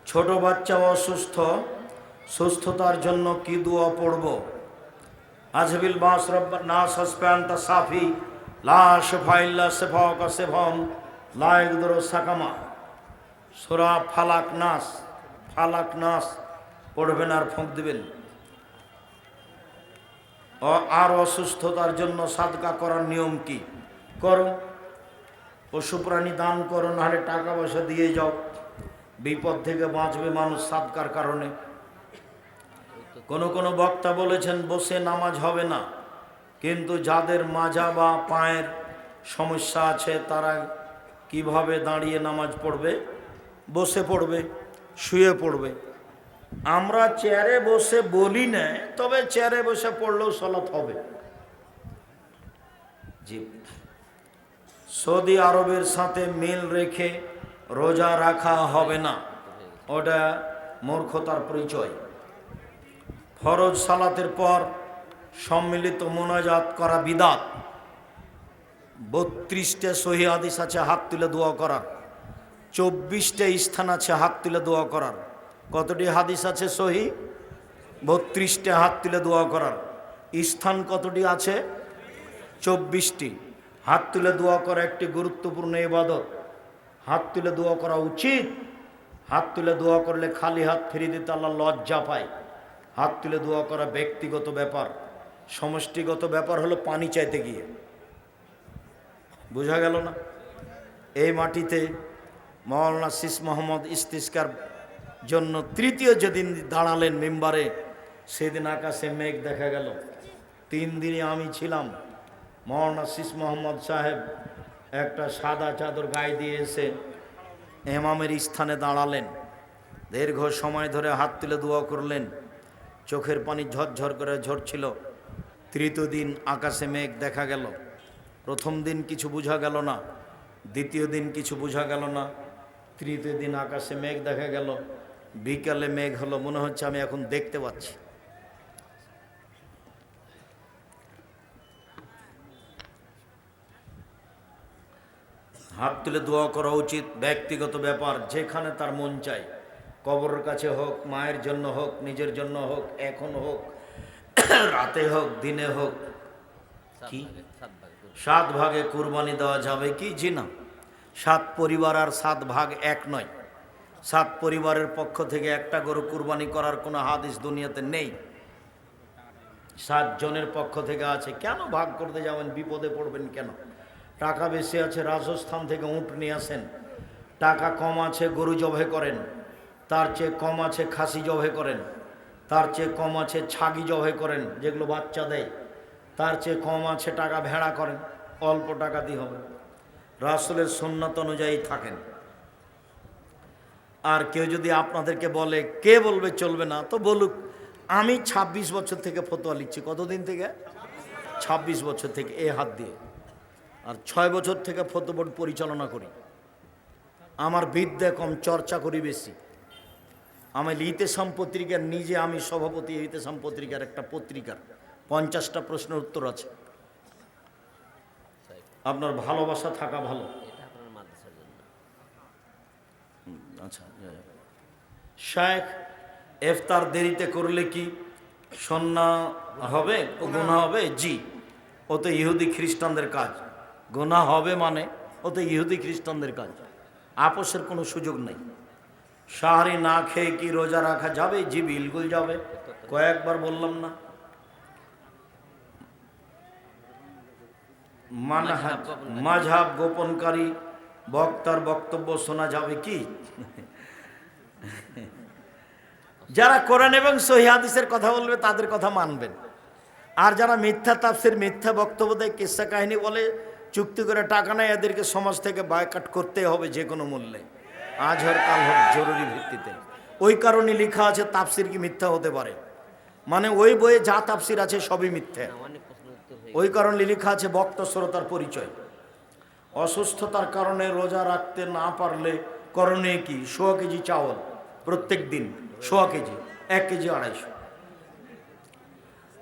ছোট বাচ্চা অসুস্থ, সুস্থতার জন্য কি দোয়া পড়ব? আজবিল বাস রব্বান নাস হাসপান্তা সাফি লা শিফা ইল্লা শিফাকা শিফাম লা ইয়াদুরু সাকামা। সূরা ফালাক নাস পড়বেন আর ফুঁক দিবেন। আর অসুস্থতার জন্য সাদকা করার নিয়ম কি? করো, পশু প্রাণী দান করো, নাহলে টাকা পয়সা দিয়ে যাও, বিপদ থেকে বাঁচবে মানুষ সাদকার কারণে। কোন বক্তা বলেছেন বসে নামাজ হবে না, কিন্তু যাদের মাজা বা পায়ের সমস্যা আছে তারা কিভাবে দাঁড়িয়ে নামাজ পড়বে? বসে পড়বে, শুয়ে পড়বে। আমরা চেয়ারে বসে বলি না, তবে চেয়ারে বসে পড়লেও সালাত হবে। জি, সৌদি আরবের সাথে মিল রেখে রোজা রাখা হবে না, ওটা মূর্খতার পরিচয়। ফরজ সালাতের পর সম্মিলিত মোনাজাত করা বিদাত। 32টা সহি হাদিস আছে হাত তুলে দোয়া করার, 24টা স্থান আছে হাত তুলে দোয়া করার। কতটি হাদিস আছে সহি? 32টা হাত তুলে দোয়া করার। স্থান কতটি আছে? 24টি। হাত তুলে দোয়া করা একটি গুরুত্বপূর্ণ ইবাদত। হাত তুলে দোয়া করা উচিত। হাত তুলে দোয়া করলে খালি হাত ফিরিয়ে দিতে আল্লাহ লজ্জা পায়। হাত তুলে দোয়া করা ব্যক্তিগত ব্যাপার, সমষ্টিগত ব্যাপার হলো পানি চাইতে গিয়ে। বোঝা গেল না? এই মাটিতে মাওলানা সিস মোহাম্মদ ইস্তিস্কার জন্য তৃতীয় যেদিন দাঁড়ালেন মেম্বারে, সেদিন আকাশে মেঘ দেখা গেল। 3 দিনে আমি ছিলাম। মাওলানা সিস মোহাম্মদ সাহেব একটা সাদা চাদর গায়ে দিয়ে এসে ইমামের স্থানে দাঁড়ালেন। দীর্ঘ সময় ধরে হাত তুলে দোয়া করলেন, চোখের পানি ঝরঝর করে ঝরছিল। তৃতীয় দিন আকাশে মেঘ দেখা গেল। প্রথম দিন কিছু বোঝা গেল না, দ্বিতীয় দিন কিছু বোঝা গেল না, তৃতীয় দিন আকাশে মেঘ দেখা গেল। বিকালে মেঘ হলো, মনে হচ্ছে আমি এখন দেখতে পাচ্ছি। হাত তুলে দোয়া করা উচিত, ব্যক্তিগত ব্যাপার, যেখানে তার মন চায়। কবরের কাছে হোক, মায়ের জন্য হোক, নিজের জন্য হোক, এখন হোক, রাতে হোক, দিনে হোক। কি 7 ভাগে কুরবানি দেওয়া যাবে কি? জি না। 7 পরিবার আর 7 ভাগ এক নয়। 7 পরিবারের পক্ষ থেকে একটা গরু কুরবানি করার কোনো হাদিস দুনিয়াতে নেই। 7 জনের পক্ষ থেকে আছে। কেন ভাগ করতে যাবেন? বিপদে পড়বেন কেন? টাকা বেশি আছে, রাজস্থান থেকে উঁট নিয়ে আসেন। টাকা কম আছে, গরু জবাই করেন। তার চেয়ে কম আছে, খাসি জবাই করেন। তার চেয়ে কম আছে, ছাগি জবাই করেন, যেগুলো বাচ্চা দেয়। তার চেয়ে কম আছে, টাকা ভেড়া করেন। অল্প টাকা দিয়ে হবে। রাসূলের সুন্নাত অনুযায়ী থাকেন। আর কেউ যদি আপনাদেরকে বলে, কে বলবে চলবে না, তো বলুক। আমি 26 বছর থেকে ফতোয়া লিখছি। কতদিন থেকে? 26 বছর থেকে, এ হাত দিয়ে। আর 6 বছর থেকে ফতোয়া বোর্ড পরিচালনা করি। আমার বিদ্যা কম, চর্চা করি বেশি। আমি ইতেসাম পত্রিকার, নিজে আমি সভাপতি ইতেসাম পত্রিকার একটা পত্রিকার। 50টা প্রশ্নের উত্তর আছে। আপনার ভালোবাসা থাকা ভালো। আচ্ছা, শেখ, ইফতার দেরিতে করলে কি সন্না হবে ও গুনাহ হবে? জি, ও তো ইহুদি খ্রিস্টানদের কাজ। গুনাহ হবে মানে ও তো ইহুদি খ্রিস্টানদের কাজ। আপোষের কোনো সুযোগ নেই। সাহারি না খেয়ে কি রোজা রাখা যাবে? জি বিলকুল যাবে। কয়েকবার বললাম না? মাযহাব গোপনকারী বক্তার বক্তব্য শোনা যাবে কি? যারা কোরআন এবং সহিহ হাদিসের কথা বলবে তাদের কথা মানবেন, আর যারা মিথ্যা তাফসীর, মিথ্যা বক্তব্য দেয়, কিসসা কাহিনী বলে, চুক্তি করে টাকা নেয়, এদেরকে সমাজ থেকে বয়কট করতে হবে যে কোনো মূল্যে, আজ হোক কাল হোক, জরুরি ভিত্তিতে। ওই কারণে লেখা আছে তাফসীর কি মিথ্যা হতে পারে, মানে ওই বইয়ে যা তাফসীর আছে সবই মিথ্যা। ওই কারণে লেখা আছে বক্তা শ্রোতার পরিচয়। অসুস্থতার কারণে রোজা রাখতে না পারলে করণীয় কি? 100 কেজি চাউল প্রত্যেক দিন, 100 কেজি, 1 কেজি 250।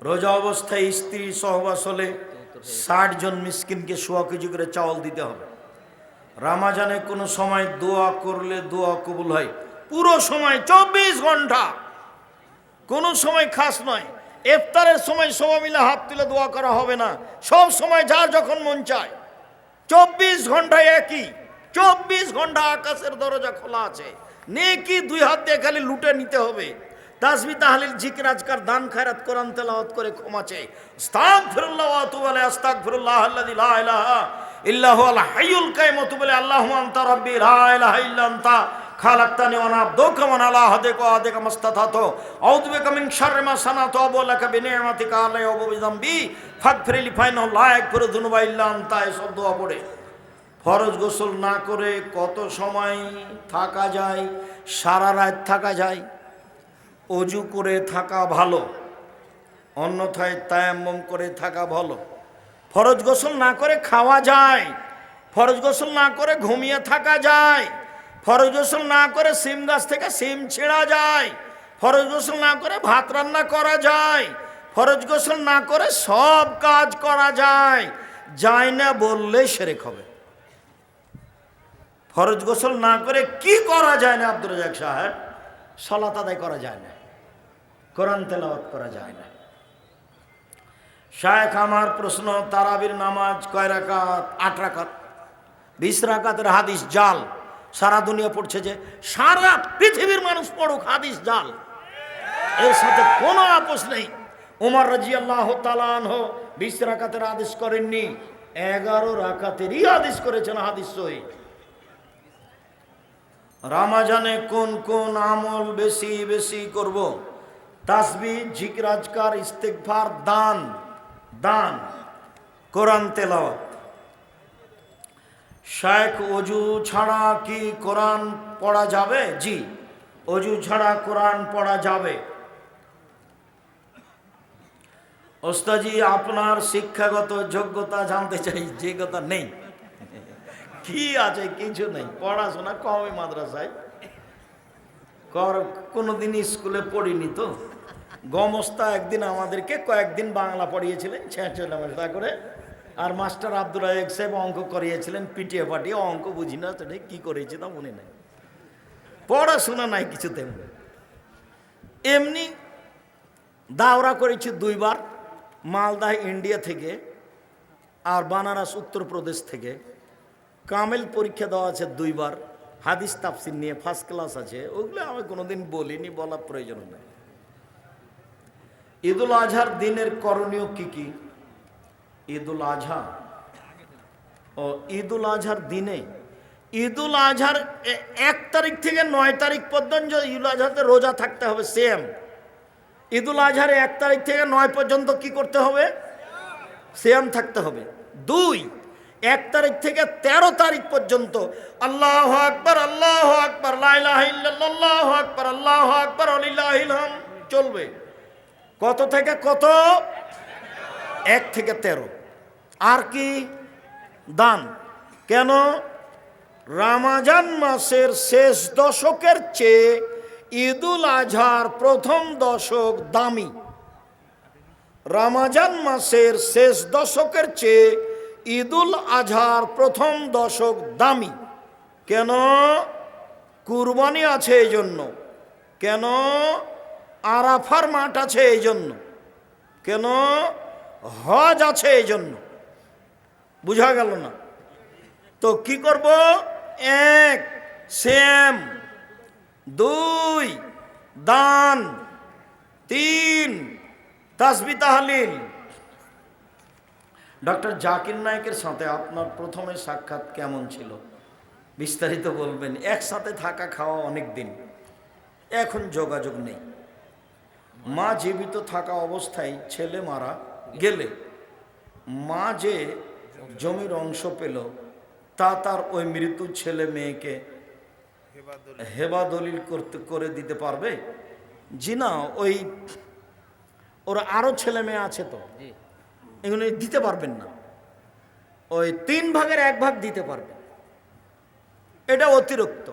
রোজা অবস্থায় স্ত্রী সহবাস হলে 60 জন মিসকিনকে 100 কেজি করে চাউল দিতে হবে। রামাজানে কোনো সময় দোয়া করলে দোয়া কবুল হয়, পুরো সময় 24 ঘন্টা, কোনো সময় খাস নয়। ইফতারের সময় সবাই মিলে হাত তুলে দোয়া করা হবে না, সব সময় যার যখন মন চায়। 24 ঘন্টায় একই, 24 ঘন্টা আকাশের দরজা খোলা আছে। নেকি 2 হাত দিয়ে খালি লুটে নিতে হবে। তাসবিহ তাহলিল জিকির আজকার দান খায়রাত কোরআন তেলাওয়াত করে ক্ষমা চাই। আস্তাগফিরুল্লাহ ওয়া আতুবু আলাইহি, আস্তাগফিরুল্লাহ আল্লাযী লা ইলাহা ইল্লা হুয়াল হাইয়ুল কাইয়্যুম, ওয়া আতুবু ইলাইহি, আল্লাহুম্মা আনতা রাব্বি লা ইলাহা ইল্লা আনতা খালাকতানি ওয়া আনা আবদুকা ওয়া আলা আহদিকা ওয়া ওয়া'দিকা মাসতাতাতু আউযু বিকা মিন শাররি মা সানাতু ওয়া লাকা বিনি'মাতিকা আলাইয়া ওয়া বিযামবি ফাগফিরলি ফাইন্নাহু লা ইয়াগফিরু যুনুবা ইল্লা আনতা। এসব দোয়া পড়ে ফরজ গোসল না করে কত সময় থাকা যায়? সারা রাত থাকা যায়। অজু করে থাকা ভালো, অন্যথায় তায়াম্মুম করে থাকা ভালো। ফরজ গোসল না করে খাওয়া যায়, ফরজ গোসল না করে ঘুমিয়ে থাকা যায়, ফরজ গোসল না করে সিম গাছ থেকে সিম ছিঁড়া যায়, ফরজ গোসল না করে ভাত রান্না করা যায়, ফরজ গোসল না করে সব কাজ করা যায়। যায় না বললে শিরক হবে। ফরজ গোসল না করে কি করা যায় না আব্দুর রাজ্জাক সাহেব? সালাত আদায় করা যায় না, কোরআন তেলাওয়াত করা যায় না। শায়েখ আমার প্রশ্ন, তারাবির নামাজ কয় রাকাত? 8 রাকাত। 20 রাকাতের হাদিস জাল, সারা দুনিয়া পড়ছে, যে সারা পৃথিবীর মানুষ পড়ুক, হাদিস জাল, এর সাথে কোনো আপোষ নেই। ওমর রাদিয়াল্লাহু তাআলা আনহু 20 রাকাতের হাদিস করেননি, 11 রাকাতেরই হাদিস করেছেন, হাদিস সহিহ। রামাজানে কোন কোন আমল বেশি বেশি করব? তাসবিহ, জিকির আজকার, ইস্তেগফার, দান, কোরআন তেলাওয়াত। শায়েখ, অজু ছাড়া কি কোরআন পড়া যাবে? জি, অজু ছাড়া কোরআন পড়া যাবে। ওস্তাজি, আপনার শিক্ষাগত যোগ্যতা জানতে চাই। যোগ্যতা নেই। কি আছে? কিছু নেই, পড়াশোনা কমই মাদ্রাসায়, কোনোদিন স্কুলে পড়িনি তো। গমস্তা একদিন আমাদেরকে কয়েকদিন বাংলা পড়িয়েছিলেন ছেঁচা করে, আর মাস্টার আব্দুর রাজ্জাক সাহেব অঙ্ক করিয়েছিলেন পিটিয়ে পাটিয়ে। অঙ্ক বুঝি না, সেটা কি করেছি তা মনে নেই। পড়াশোনা নাই কিছু তেমন। এমনি দাওরা করেছি 2 বার, মালদা ইন্ডিয়া থেকে আর বানারস উত্তরপ্রদেশ থেকে। কামেল পরীক্ষা দেওয়া আছে 2 বার, হাদিস তাফসির নিয়ে ফার্স্ট ক্লাস আছে। ওগুলো আমি কোনোদিন বলিনি, বলার প্রয়োজন নেই। ঈদুল আজহার দিনের করণীয় কি কি? ঈদুল আজহা ও ঈদুল আজহার দিনে, ঈদুল আজহার 1 তারিখ থেকে 9 তারিখ পর্যন্ত ঈদুল আজহাতে রোজা থাকতে হবে সেম। ঈদুল আজহার 1 তারিখ থেকে 9 পর্যন্ত কি করতে হবে? সিয়াম থাকতে হবে। 2, 1 তারিখ থেকে 13 তারিখ পর্যন্ত আল্লাহু আকবার, আল্লাহু আকবার, লা ইলাহা ইল্লাল্লাহ, আল্লাহু আকবার, আল্লাহু আকবার, ওয়ালিল্লাহিল হামদ চলবে। কত থেকে কত? 1 থেকে 13। আর কি? দান। কেন? রমজান মাসের শেষ দশকের চেয়ে ঈদুল আজহার প্রথম দশক দামি। রমজান মাসের শেষ দশকের চেয়ে ঈদুল আজহার প্রথম দশক দামি। কেন? কুরবানি আছে এই জন্য। কেন? আরাফার মাঠ আছে এই জন্য। কেন? হজ আছে এই জন্য। বুঝা গেল না? তো কি করব? 1, সিয়াম, 2 দান, 3 তাসবিহ তাহলিল। ডক্টর জাকির নায়েকের সাথে আপনার প্রথমে সাক্ষাৎ কেমন ছিল বিস্তারিত বলবেন। একসাথে থাকা খাওয়া অনেক দিন, এখন যোগাযোগ নেই। মা জীবিত থাকা অবস্থায় ছেলে মারা গেলে মা যে জমির অংশ পেল তা তার ওই মৃত্যু ছেলে মেয়েকে হেবা দলিল করে দিতে পারবে? জি না, ওই ওরা আরো ছেলে মেয়ে আছে তো, এগুলো দিতে পারবেন না। ওই 3 ভাগের 1 ভাগ দিতে পারবে, এটা অতিরিক্ত।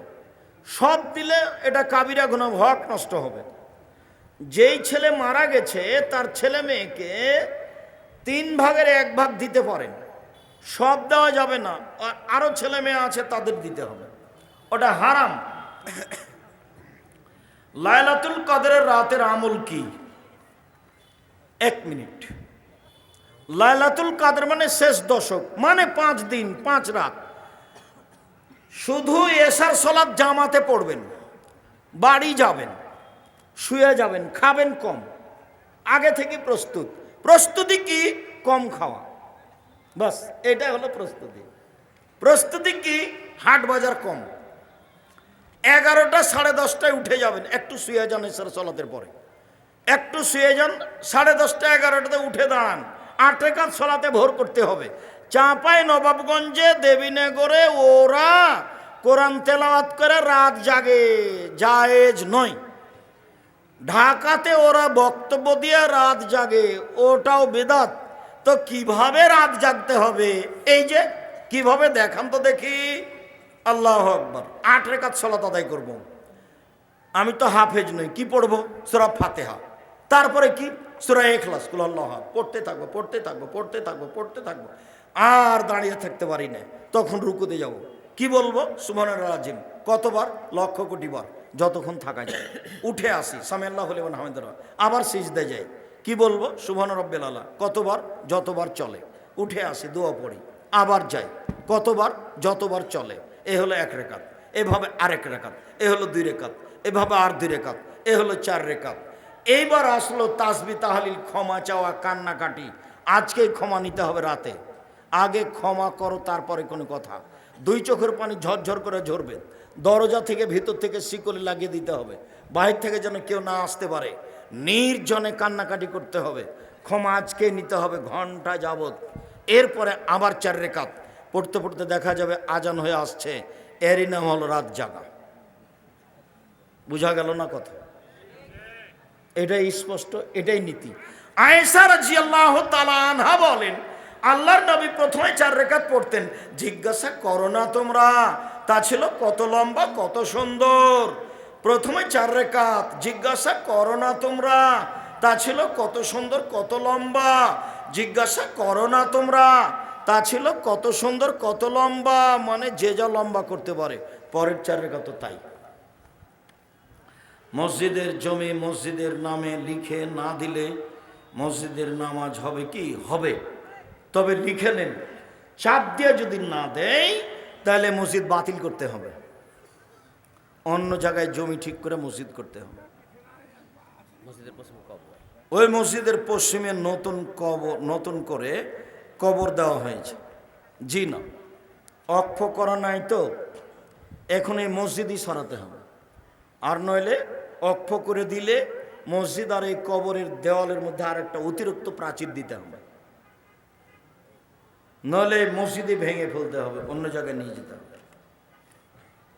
সব দিলে এটা কাবিরা গুনাহ, হক নষ্ট হবে। যেই ছেলে মারা গেছে তার ছেলে মেয়েকে 3 ভাগের 1 ভাগ দিতে পারেন, সব দেওয়া যাবে না। আরো ছেলে মেয়ে আছে তাদের দিতে হবে, ওটা হারাম। লাইলাতুল কদরের রাতের আমল কি? 1 মিনিট। লাইলাতুল কদর মানে শেষ দশক, মানে 5 দিন 5 রাত। শুধু এশার সালাত জামাতে পড়বেন, বাড়ি যাবেন, শুয়ে যাবেন, খাবেন কম, আগে থেকে প্রস্তুতি কি? কম খাওয়া, বাস এটা হলো প্রস্তুতি। প্রস্তুতি কি? হাট বাজার কম। 11টা 10:30টায় উঠে যাবেন, একটু শুয়ে যান, এশার সালাতের পরে একটু শুয়ে যান, 10:30টা 11টাতে উঠে দাঁড়ান, 8 রাকাত সালাতে ভোর করতে হবে। চাঁপায় নবাবগঞ্জে দেবীনগরে ওরা কোরআন তেলাওয়াত করে রাত জাগে, জায়েজ নয়। ঢাকাতে ওরা বক্তব্য দিয়ে রাত জাগে, ওটাও বেদাত। তো কিভাবে রাত জাগতে হবে? এই যে কিভাবে দেখান তো দেখি। আল্লাহু আকবার। 8 রাকাত সালাত আদায় করব। আমি তো হাফেজ নই, কি পড়বো? সূরা ফাতিহা, তারপরে কি? সূরা ইখলাস, কুল আল্লাহু আহাদ, পড়তে থাকবো। আর দাঁড়িয়ে থাকতে পারি না, তখন রুকুতে যাব। কি বলবো? সুবহানাল্লাহ আজিম কতবার? 1,00,000 কোটি বার, যতক্ষণ থাকা যায়। উঠে আসি, সামি আল্লাহু লিমান হামিদাহ, আবার সিজদায় যাই। কি বলবো? সুবহান রাব্বিল আলা। কতবার? যতবার চলে। উঠে আসি, দোয়া পড়ি, আবার যাই। কতবার? যতবার চলে। এ হলো 1 রাকাত। এভাবে আরেক রাকাত, এ হলো 2 রাকাত, এভাবে আর 2 রাকাত, এ হলো 4 রাকাত। এইবার আসলো তাসবিহ তাহলিল, ক্ষমা চাওয়া, কান্নাকাটি। আজকেই ক্ষমা নিতে হবে রাতে। আগে ক্ষমা করো, তারপরে কোনো কথা। 2 চোখের পানি ঝরঝর করে ঝরবে। দরজা থেকে ভিতর থেকে শিকলি লাগিয়ে দিতে হবে, বাহির থেকে যেন কেউ না আসতে পারে। নির্জনে কান্নাকাটি করতে হবে। ক্ষমা আজকেই নিতে হবে, ঘন্টা যাবত। এরপরে আবার 4 রাকাত পড়তে পড়তে দেখা যাবে আজান হয়ে আসছে। এরই নাম হলো রাত জাগা। বুঝা গেল না কথা? এটাই স্পষ্ট, এটাই নীতি। আয়েশা রাদিয়াল্লাহু তাআলা আনহা বলেন, আল্লাহর নবী প্রথমে 4 রাকাত পড়তেন। জিজ্ঞাসা করো না তোমরা, তা ছিল কত লম্বা, কত সুন্দর। প্রথমে 4 রাকাত, জিজ্ঞাসা করো না তোমরা, তা ছিল কত সুন্দর, কত লম্বা। জিজ্ঞাসা করো না তোমরা, তা ছিল কত সুন্দর, কত লম্বা। মানে যে যা লম্বা করতে পারে। পরের 4 রাকাত তাই। মসজিদের জমি মসজিদের নামে লিখে না দিলে মসজিদের নামাজ হবে কি? হবে। তবে লিখে নেন, চাপ দিয়ে যদি না দেয় তাহলে মসজিদ বাতিল করতে হবে, অন্য জায়গায় জমি ঠিক করে মসজিদ করতে হবে। ওই মসজিদের পশ্চিমে নতুন করে কবর দেওয়া হয়েছে। জি না, অক্ষ করা নাই তো, এখন এই মসজিদই সরাতে হবে। আর নইলে অক্ষ করে দিলে মসজিদ আর এই কবরের দেওয়ালের মধ্যে আর একটা অতিরিক্ত প্রাচীর দিতে হবে, নইলে মসজিদে ভেঙে ফেলতে হবে, অন্য জায়গায় নিয়ে যেতে হবে।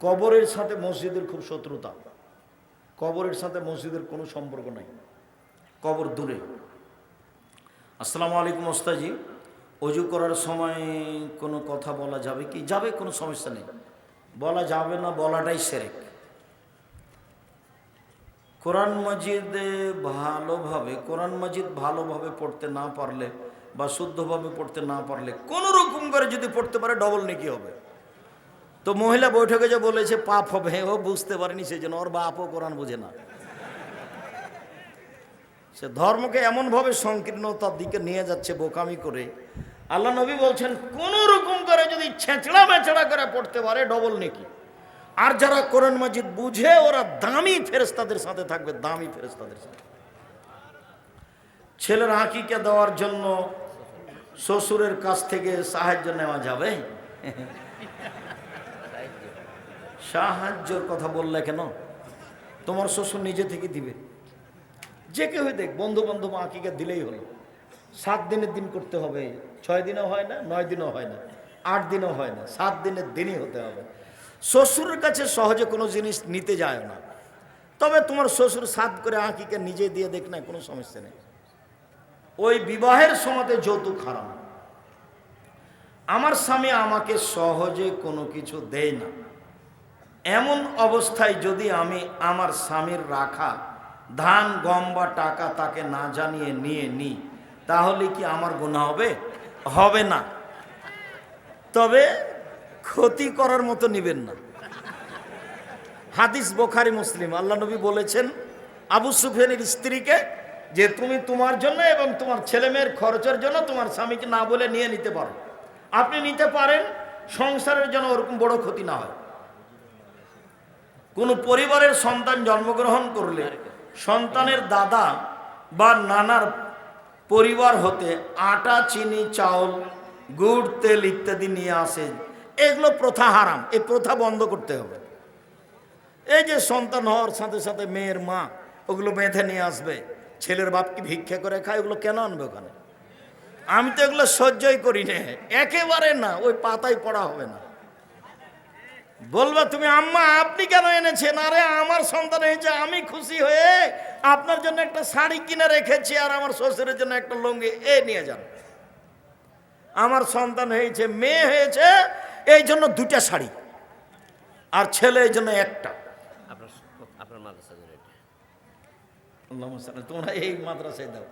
কবরের সাথে মসজিদের খুব শত্রুতা। কবরের সাথে মসজিদের কোনো সম্পর্ক নাই, কবর দূরে। আসসালামু আলাইকুম ওস্তাজি, অজু করার সময় কোনো কথা বলা যাবে কি? যাবে, কোনো সমস্যা নেই, বলা যাবে না, বলাটাই শিরক। কোরআন মাজিদ ভালোভাবে পড়তে না পারলে বা শুদ্ধভাবে পড়তে না পারলে কোনো রকম করে যদি পড়তে পারে ডবল নেকি হবে। তো মহিলা বৈঠকে যে বলেছে পাপ হবে, ও বুঝতে পারেনি, সেই জন্য ওর বাপও কোরআন বোঝে না। সে ধর্মকে এমনভাবে সংকীর্ণতার দিকে নিয়ে যাচ্ছে বোকামি করে। আল্লাহ নবী বলছেন কোন রকম করে যদি ছেঁচড়া মেচড়া করে পড়তে পারে ডবল নেকি। আর যারা কোরআন মাজিদ বুঝে ওরা দামি ফেরেশতাদের সাথে থাকবে, দামি ফেরেশতাদের সাথে। ছেলের আকিকা দেওয়ার জন্য শ্বশুরের কাছ থেকে সাহায্য নেওয়া যাবে? সাহায্যের কথা বললে কেন? তোমার শ্বশুর নিজে থেকে দিবে। যে কেউ দেখ, বন্ধু বান্ধব আকিকা দিলেই হলো। 7 দিনের দিন করতে হবে, 6 দিনও হয় না, 9 দিনও হয় না, 8 দিনও হয় না, 7 দিনের দিনই হতে হবে। শ্বশুরের কাছে সহজে কোনো জিনিস নিতে যায় না। তবে তোমার শ্বশুর 7 করে আকিকা নিজে দিয়ে দেখ না, কোনো সমস্যা নেই। ওই বিবাহের সময়তে যৌতুক হারাম। আমার স্বামী আমাকে সহজে কোনো কিছু দেয় না, এমন অবস্থায় যদি আমি আমার স্বামীর রাখা ধান গম বা টাকা তাকে না জানিয়ে নিয়ে নিই, তাহলে কি আমার গুনাহ হবে? হবে না। তবে ক্ষতি করার মতো নিবেন না। হাদিস বুখারী মুসলিম, আল্লাহ নবী বলেছেন আবু সুফিয়ানের স্ত্রীকে যে তুমি তোমার জন্য এবং তোমার ছেলে মেয়ের খরচের জন্য তোমার স্বামীকে না বলে নিয়ে নিতে পারো। আপনি নিতে পারেন, সংসারের জন্য ওরকম বড় ক্ষতি না হয়। কোন পরিবারের সন্তান জন্মগ্রহণ করলে সন্তানের দাদা বা নানার পরিবার হতে আটা, চিনি, চাউল, গুড়, তেল ইত্যাদি নিয়ে আসে। এগুলো প্রথা হারাম, এই প্রথা বন্ধ করতে হবে। এই যে সন্তান হওয়ার সাথে সাথে মেয়ের মা ওগুলো বেঁধে নিয়ে আসবে, ছেলের বাপ কি ভিক্ষা করে খায়, ওগুলো কেন আনবে ওখানে? আমি তো এগুলো সহ্যই করি না, একেবারে না, ওই পাতায় পড়া হবে না। বলবা তুমি আম্মা আপনি কেন এনেছেন? আরে আমার সন্তান হয়েছে, আমি খুশি হয়ে আপনার জন্য একটা শাড়ি কিনে রেখেছি আর আমার শ্বশুরের জন্য একটা লুঙ্গি, এ নিয়ে যান। আমার সন্তান হয়েছে, মেয়ে হয়েছে, এই জন্য 2টা শাড়ি, আর ছেলে এই জন্য একটা। তোমরা এই মাদ্রাসায় দাও।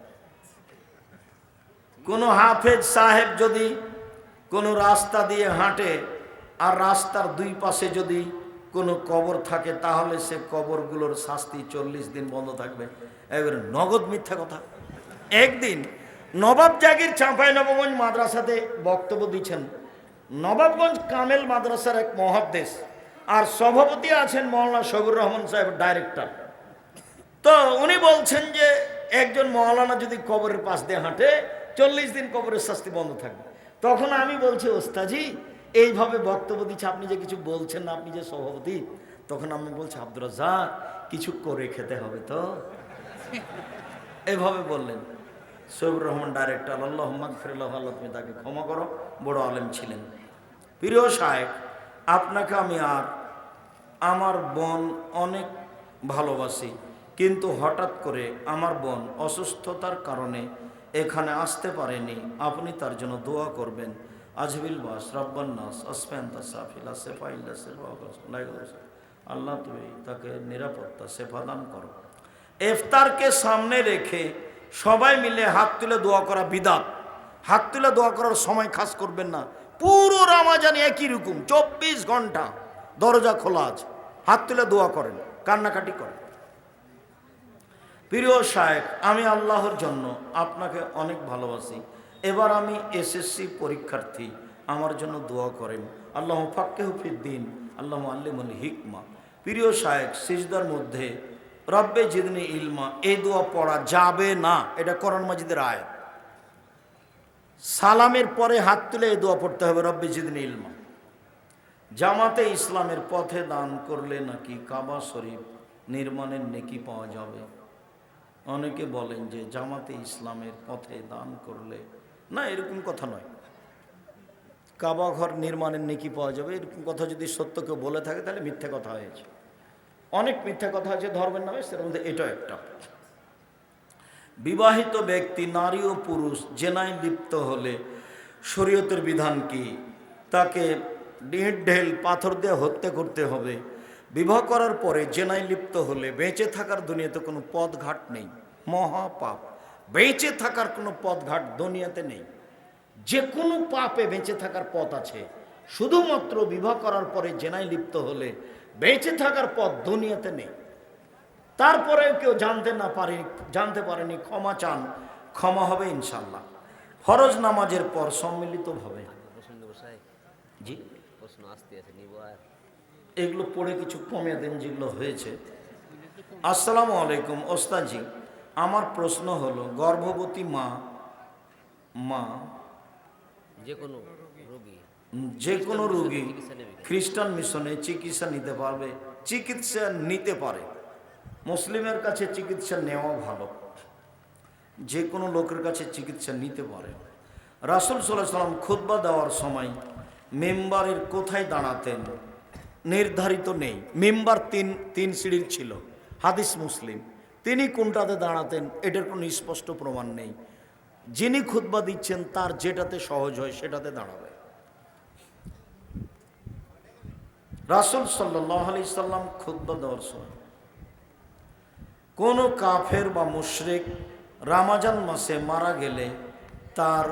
কোন হাফেজ সাহেব যদি কোনো রাস্তা দিয়ে হাঁটে আর রাস্তার 2 পাশে যদি কোনো কবর থাকে, তাহলে সে কবরগুলোর শাস্তি 40 দিন বন্ধ থাকবে। এবারে নগদ মিথ্যা কথা। একদিন নবাব জাগির চাঁপাইনবাবগঞ্জ মাদ্রাসাতে বক্তব্য দিচ্ছেন। নবাবগঞ্জ কামেল মাদ্রাসার এক মুহাদ্দিস, আর সভাপতি আছেন মৌলানা শফিউর রহমান সাহেব, ডাইরেক্টর। তো উনি বলছেন যে একজন মৌলানা যদি কবরের পাশ দিয়ে হাঁটে 40 দিন কবরের শাস্তি বন্ধ থাকবে। তখন আমি বলছি ওস্তাজি এইভাবে বক্তব্য দিচ্ছে, আপনি যে কিছু বলছেন না, আপনি যে সভাপতি। তখন আমি বলছি আব্দুর রাজ্জাক কিছু করে খেতে হবে তো, এভাবে বললেন। শফিউর রহমান ডাইরেক্টর, আল্লাহ মাগফিরাল্লাহ, আল্লাহ তুমি তাকে ক্ষমা করো, বড় আলেম ছিলেন। প্রিয় সাহেব, আপনাকে আমি আর আমার বোন অনেক ভালোবাসি, কিন্তু হঠাৎ করে আমার বোন অসুস্থতার কারণে এখানে আসতে পারেনি। আপনি তার জন্য দোয়া করবেন। আজবিল বাস রব্বান নাস আসফান্তা সাফিলা সেফাইল্লা সেফা, আল্লাহ তুমি তাকে নিরাপত্তা সেফা দান করো। ইফতারকে সামনে রেখে সবাই মিলে হাত তুলে দোয়া করা বিদাত। হাত তুলে দোয়া করার সময় খাস করবেন না। পুরো রমাজান একই রকম 24 ঘন্টা দরজা খোলা আছে, হাত তুলে দোয়া করেন, কান্নাকাটি করেন। প্রিয় শায়েখ, আমি আল্লাহর জন্য আপনাকে অনেক ভালোবাসি। এবার আমি এসএসসি পরীক্ষার্থী, আমার জন্য দোয়া করেন। আল্লাহ ফাক্কিহু ফিদ্দিন, আল্লাহ আল্লিমুল হিকমা। প্রিয় শায়েখ, সিজদার মধ্যে রব্বে জিদনি ইলমা এই দোয়া পড়া যাবে না, এটা কোরআন মাজিদের আয়াত। সালামের পরে হাত তুলে এই দোয়া পড়তে হবে, রব্বে জিদনি ইলমা। জামাতে ইসলামের পথে দান করলে নাকি কাবা শরীফ নির্মাণের নেকি পাওয়া যাবে। অনেকে বলেন যে জামাতে ইসলামের পথে দান করলে, না এরকম কথা নয়, কাবা ঘর নির্মাণের নেকি পাওয়া যাবে এরকম কথা যদি সত্য কেউ বলে থাকে তাহলে মিথ্যা কথা হয়েছে। অনেক মিথ্যা কথা আছে ধর্মের নামে, সেটার মধ্যে এটা একটা। বিবাহিত ব্যক্তি নারী ও পুরুষ জেনায় লিপ্ত হলে শরীয়তের বিধান কি? তাকে ইট ঢেল পাথর দিয়ে হত্যা করতে হবে। বিবাহ করার পরে জেনায় লিপ্ত হলে বেঁচে থাকার দুনিয়াতে কোনো পথঘাট নেই, মহাপাপ। বেঁচে থাকার কোনো পথঘাট দুনিয়াতে নেই। যে কোনো পাপে বেঁচে থাকার পথ আছে, শুধুমাত্র বিবাহ করার পরে জেনায় লিপ্ত হলে বেঁচে থাকার পথ দুনিয়াতে নেই। তারপরে কেউ জানতে পারেনি, ক্ষমা চান, ক্ষমা হবে ইনশাল্লাহ। ফরজ নামাজের পর সম্মিলিতভাবে। জি, প্রশ্ন আসতে আছে, নিব আর এগুলো পড়ে কিছু কমিয়ে দেন যেগুলো হয়েছে। আসসালামু আলাইকুম ওস্তাদজি, আমার প্রশ্ন হলো গর্ভবতী মা যে কোনো রোগী খ্রিস্টান মিশনে চিকিৎসা নিতে পারে। মুসলিমের কাছে চিকিৎসা নেওয়া ভালো, যে কোনো লোকের কাছে চিকিৎসা নিতে পারে। রাসূল সাল্লাল্লাহু আলাইহি সাল্লাম খুতবা দেওয়ার সময় মেম্বারের কোথায় দাঁড়াতেন নির্ধারিত নেই। মেম্বার তিন সিঁড়ির ছিল, হাদিস মুসলিম। তিনি কোনটাতে দাঁড়াতেন এটার কোনো স্পষ্ট প্রমাণ নেই। যিনি খুতবা দিচ্ছেন তার যেটাতে সহজ হয় সেটাতে দাঁড়াবে। রাসূল সাল্লাল্লাহু আলাইহি সাল্লাম খুতবা দেওয়ার সময় কোনো কাফের বা মুশরিক রমজান মাসে মারা গেলে তার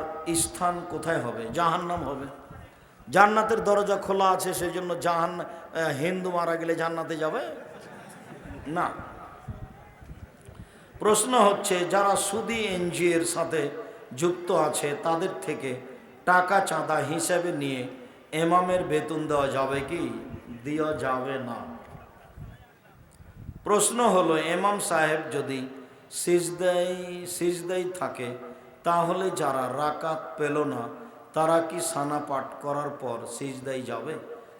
স্থান কোথায় হবে? জাহান্নাম হবে। জান্নাতের দরজা খোলা আছে, সেই জন্য হিন্দু মারা গেলে জান্নাতে যাবে না। প্রশ্ন হচ্ছে যারা সুদী এনজিওর সাথে যুক্ত আছে তাদের থেকে টাকা চাঁদা হিসাবে নিয়ে ইমামের বেতন দেওয়া যাবে কি? দেওয়া যাবে না। প্রশ্ন হলো ইমাম সাহেব যদি সিজদায় থাকে তাহলে যারা রাকাত পেল না তারা কি সানা পাঠ করার পর সিজদায় যাবে?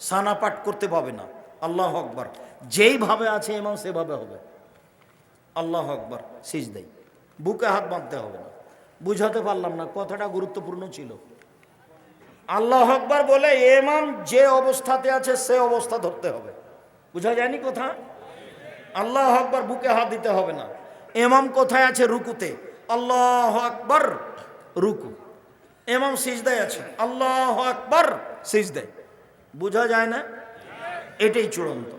সানা পাঠ করতে পাবে না। আল্লাহু আকবার। যেইভাবে আছে ইমাম সেভাবে হবে। আল্লাহু আকবার। সিজদায় বুকে হাত বাঁধতে হবে না। বুঝাতে পারলাম না, কথাটা গুরুত্বপূর্ণ ছিল। আল্লাহু আকবার বলে ইমাম যে অবস্থাতে আছে সে অবস্থা ধরতে হবে। বুঝা যায়নি কথা? আল্লাহু আকবার বুকে হাত দিতে হবে না। ইমাম কোথায় আছে? রুকুতে। আল্লাহু আকবার রুকু। ইমাম সিজদায় আছে, আল্লাহু আকবার সিজদায়। বুঝা যায় না? এটাই চূড়ান্ত।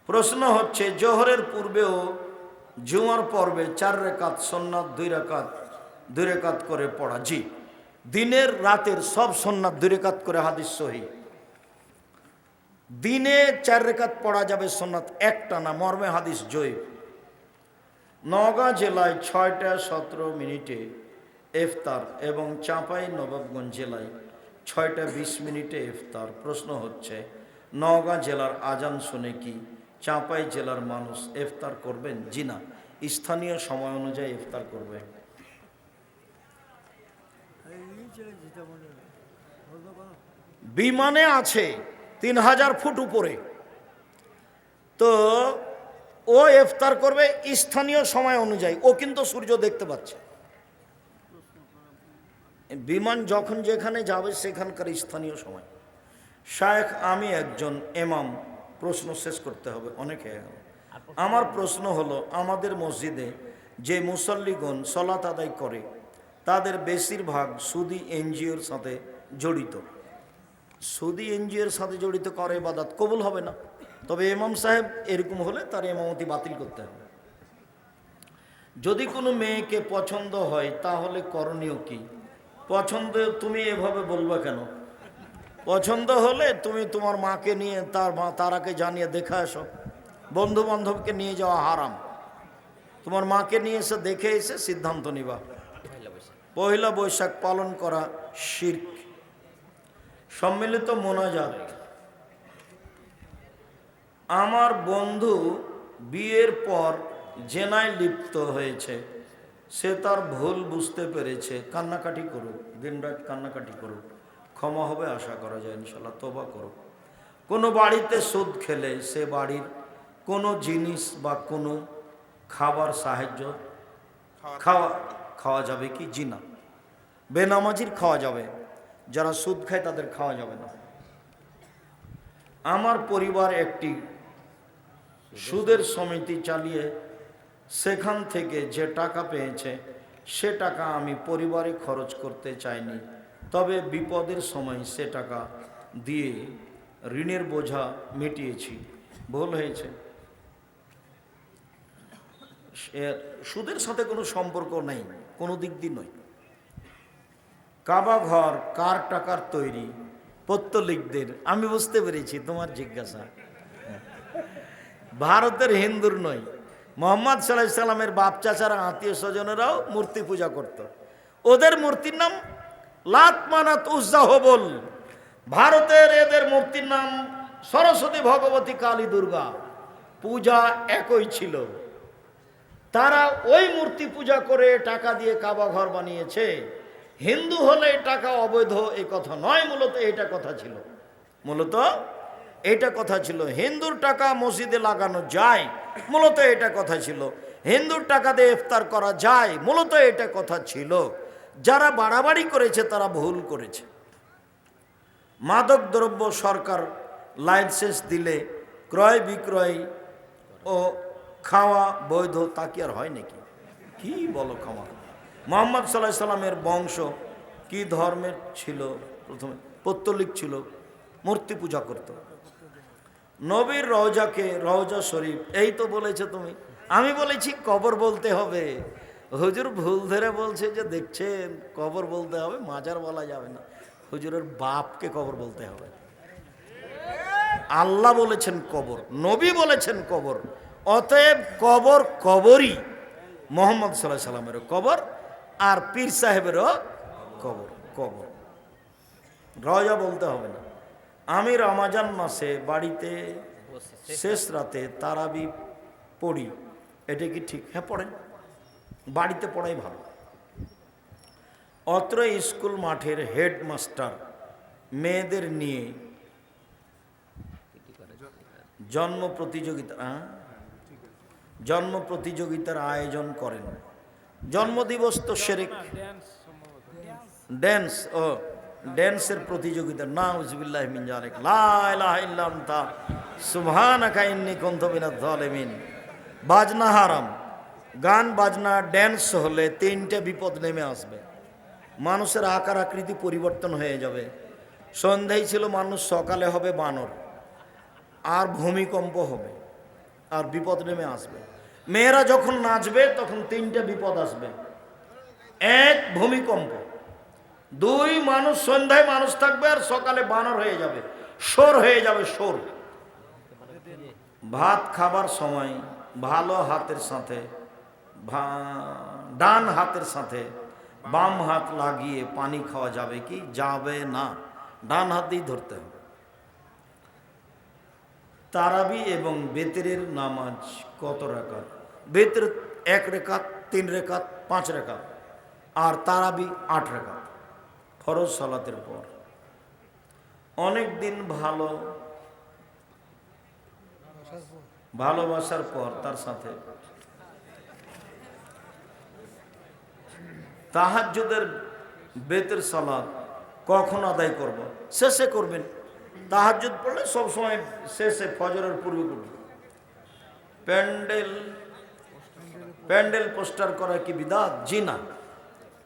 প্রশ্ন হচ্ছে জোহরের পূর্বেও জুমার পর্বে 4 রাকাত সুন্নাত 2 রাকাত করে পড়া। জি, দিনের রাতের সব সুন্নাত 2 রাকাত করে, হাদিস সহিহ। দিনে 4 রাকাত পড়া যাবে সুন্নাত, একটা না, মর্মে হাদিস জয়ীফ। নওগাঁ জেলায় 6টা 17 মিনিটে ইফতার এবং চাঁপাই নবাবগঞ্জ জেলায় 6টা 20 মিনিটে ইফতার। প্রশ্ন হচ্ছে নওগাঁ জেলার আজান শুনে কি চাঁপাই জেলার মানুষ ইফতার করবেন? জি না, স্থানীয় সময় অনুযায়ী ইফতার করবে। বিমানে আছে 3000 ফুট উপরে, তো ও ইফতার করবে স্থানীয় সময় অনুযায়ী। ও কিন্তু সূর্য দেখতে পাচ্ছে। বিমান যখন যেখানে যাবে সেখানকার স্থানীয় সময়। শায়েখ আমি একজন ইমাম, প্রশ্ন শেষ করতে হবে, অনেকে। আমার প্রশ্ন হলো আমাদের মসজিদে যে মুসল্লিগণ সালাত আদায় করে তাদের বেশিরভাগ সুদী এনজিওর সাথে জড়িত। সুদী এনজিওর সাথে জড়িত করে ইবাদত কবুল হবে না। তবে ইমাম সাহেব এরকম হলে তার ইমামতি বাতিল করতে হবে। যদি কোনো মেয়েকে পছন্দ হয় তাহলে করণীয় কি? পছন্দ তুমি এভাবে বলবে কেন? পছন্দ হলে তুমি তোমার মাকে নিয়ে তারাকে জানিয়ে দেখে আসো। বন্ধু বান্ধবকে নিয়ে যাওয়া হারাম। তোমার মাকে নিয়ে এসে দেখে এসে সিদ্ধান্ত নিবা। পহেলা বৈশাখ পালন করা শিরক। সম্মিলিত মোনাজাত। আমার বন্ধু বিয়ের পর জেনায় লিপ্ত হয়েছে, সে তার ভুল বুঝতে পেরেছে। কান্নাকাটি করুক, দিনরাত কান্নাকাটি করুক, ক্ষমা হবে আশা করা যায় ইনশাল্লাহ। তওবা করুক। কোনো বাড়িতে সুদ খেলে সে বাড়ির কোনো জিনিস বা কোনো খাবার সাহায্য খাওয়া যাবে কি? জি না। বেনামাজির খাওয়া যাবে, যারা সুদ খায় তাদের খাওয়া যাবে না। আমার পরিবার একটি সুদের সমিতি চালিয়ে সেখান থেকে যে টাকা পেয়েছে সে টাকা আমি পরিবারে খরচ করতে চাইনি, তবে বিপদের সময় সে টাকা দিয়ে ঋণের বোঝা মিটিয়েছি। ভুল হয়েছে। সুদের সাথে কোনো সম্পর্ক নেই, কোনো দিক দিয়ে নয়। কাবা ঘর কার টাকার তৈরি? পত্তলিকদের। আমি বুঝতে পেরেছি তোমার জিজ্ঞাসা। ভারতের হিন্দুর নয়। মোহাম্মদ সাল্লাল্লাহু আলাইহি সাল্লামের বাপ চাচারা আত্মীয় স্বজনেরাও মূর্তি পূজা করত। ওদের মূর্তির নাম লাত মানাত উজ্জা হবল। ভারতের এদের মূর্তির নাম সরস্বতী, ভগবতী, কালী, দুর্গা, পূজা একই ছিল। তারা ওই মূর্তি পূজা করে টাকা দিয়ে কাবা ঘর বানিয়েছে। হিন্দু হলে টাকা অবৈধ এই কথা নয়, মূলত এটা কথা ছিল, মূলত এটা কথা ছিল। হিন্দুর টাকা মসজিদে লাগানো যায়, মূলত এটা কথা ছিল। হিন্দুর টাকা দিয়ে ইফতার করা যায়, মূলত এটা কথা ছিল। যারা বাড়াবাড়ি করেছে তারা ভুল করেছে। মাদক দ্রব্য সরকার লাইসেন্স দিলে ক্রয় বিক্রয় ও খাওয়া বৈধ, তা কি আর হয় নাকি? কি বলো খাওয়া? মুহাম্মদ সাল্লাল্লাহু আলাইহি সাল্লামের বংশ কি ধর্মের ছিল? প্রথমে পৌত্তলিক ছিল, মূর্তি পূজা করত। নবীর রওজাকে রওজা শরীফ, এই তো বলেছে তুমি। আমি বলেছি কবর বলতে হবে। হুজুর ভুল ধরে বলছে যে দেখছেন কবর বলতে হবে, মাজার বলা যাবে না। হুজুরের বাপকে কবর বলতে হবে। আল্লাহ বলেছেন কবর, নবী বলেছেন কবর, অতএব কবর কবরই। মুহাম্মদ সাল্লাল্লাহু আলাইহি সাল্লামেরও কবর, আর পীর সাহেবেরও কবর কবর। রওজা বলতে হবে না। আমি রমাজান মাসে বাড়িতে শেষ রাতে তারাবি পড়ি, এটা কি ঠিক? হ্যাঁ পড়েন, বাড়িতে পড়াই ভালো। অত্র স্কুল মাঠের হেডমাস্টার মেয়েদের নিয়ে জন্ম প্রতিযোগিতার আয়োজন করেন। জন্মদিবস তো শিরক। ড্যান্সের প্রতিযোগিতা, নাউযুবিল্লাহি মিন যালিক, লা ইলাহা ইল্লা আনতা সুবহানাকা ইন্নী কুনতু মিনাজ জালিমিন। বাজনা হারাম। গান বাজনা ড্যান্স হলে তিনটে বিপদ নেমে আসবে। মানুষের আকার আকৃতি পরিবর্তন হয়ে যাবে। সন্ধ্যায় ছিল মানুষ, সকালে হবে বানর, আর ভূমিকম্প হবে, আর বিপদ নেমে আসবে। মেয়েরা যখন নাচবে তখন তিনটে বিপদ আসবে। এক, ভূমিকম্প। দুই, মানুষ সন্ধ্যায় মানুষ থাকবে আর সকালে বানর হয়ে যাবে, সোর হয়ে যাবে, সোর। ভাত খাবার সময় ভালো হাতের সাথে ডান হাতের সাথে বাম হাত লাগিয়ে পানি খাওয়া যাবে কি? যাবে না, ডান হাত দিয়ে ধরতে হবে। তারাবি এবং বেতেরের নামাজ কত রাকাত? বেতের 1 রাকাত, 3 রাকাত, 5 রাকাত, আর তারাবি 8 রাকাত ফরজ সালাতের পর। অনেক দিন ভালোবাসার পর তার সাথে তাহাজ্জুদের বেতের সালাত কখন আদায় করব? শেষে করবেন। তাহাজ্জুদ পড়লে সবসময় শেষে, ফজরের পূর্বে করবেন। প্যান্ডেল পোস্টার করা কি বিদআত? জি না,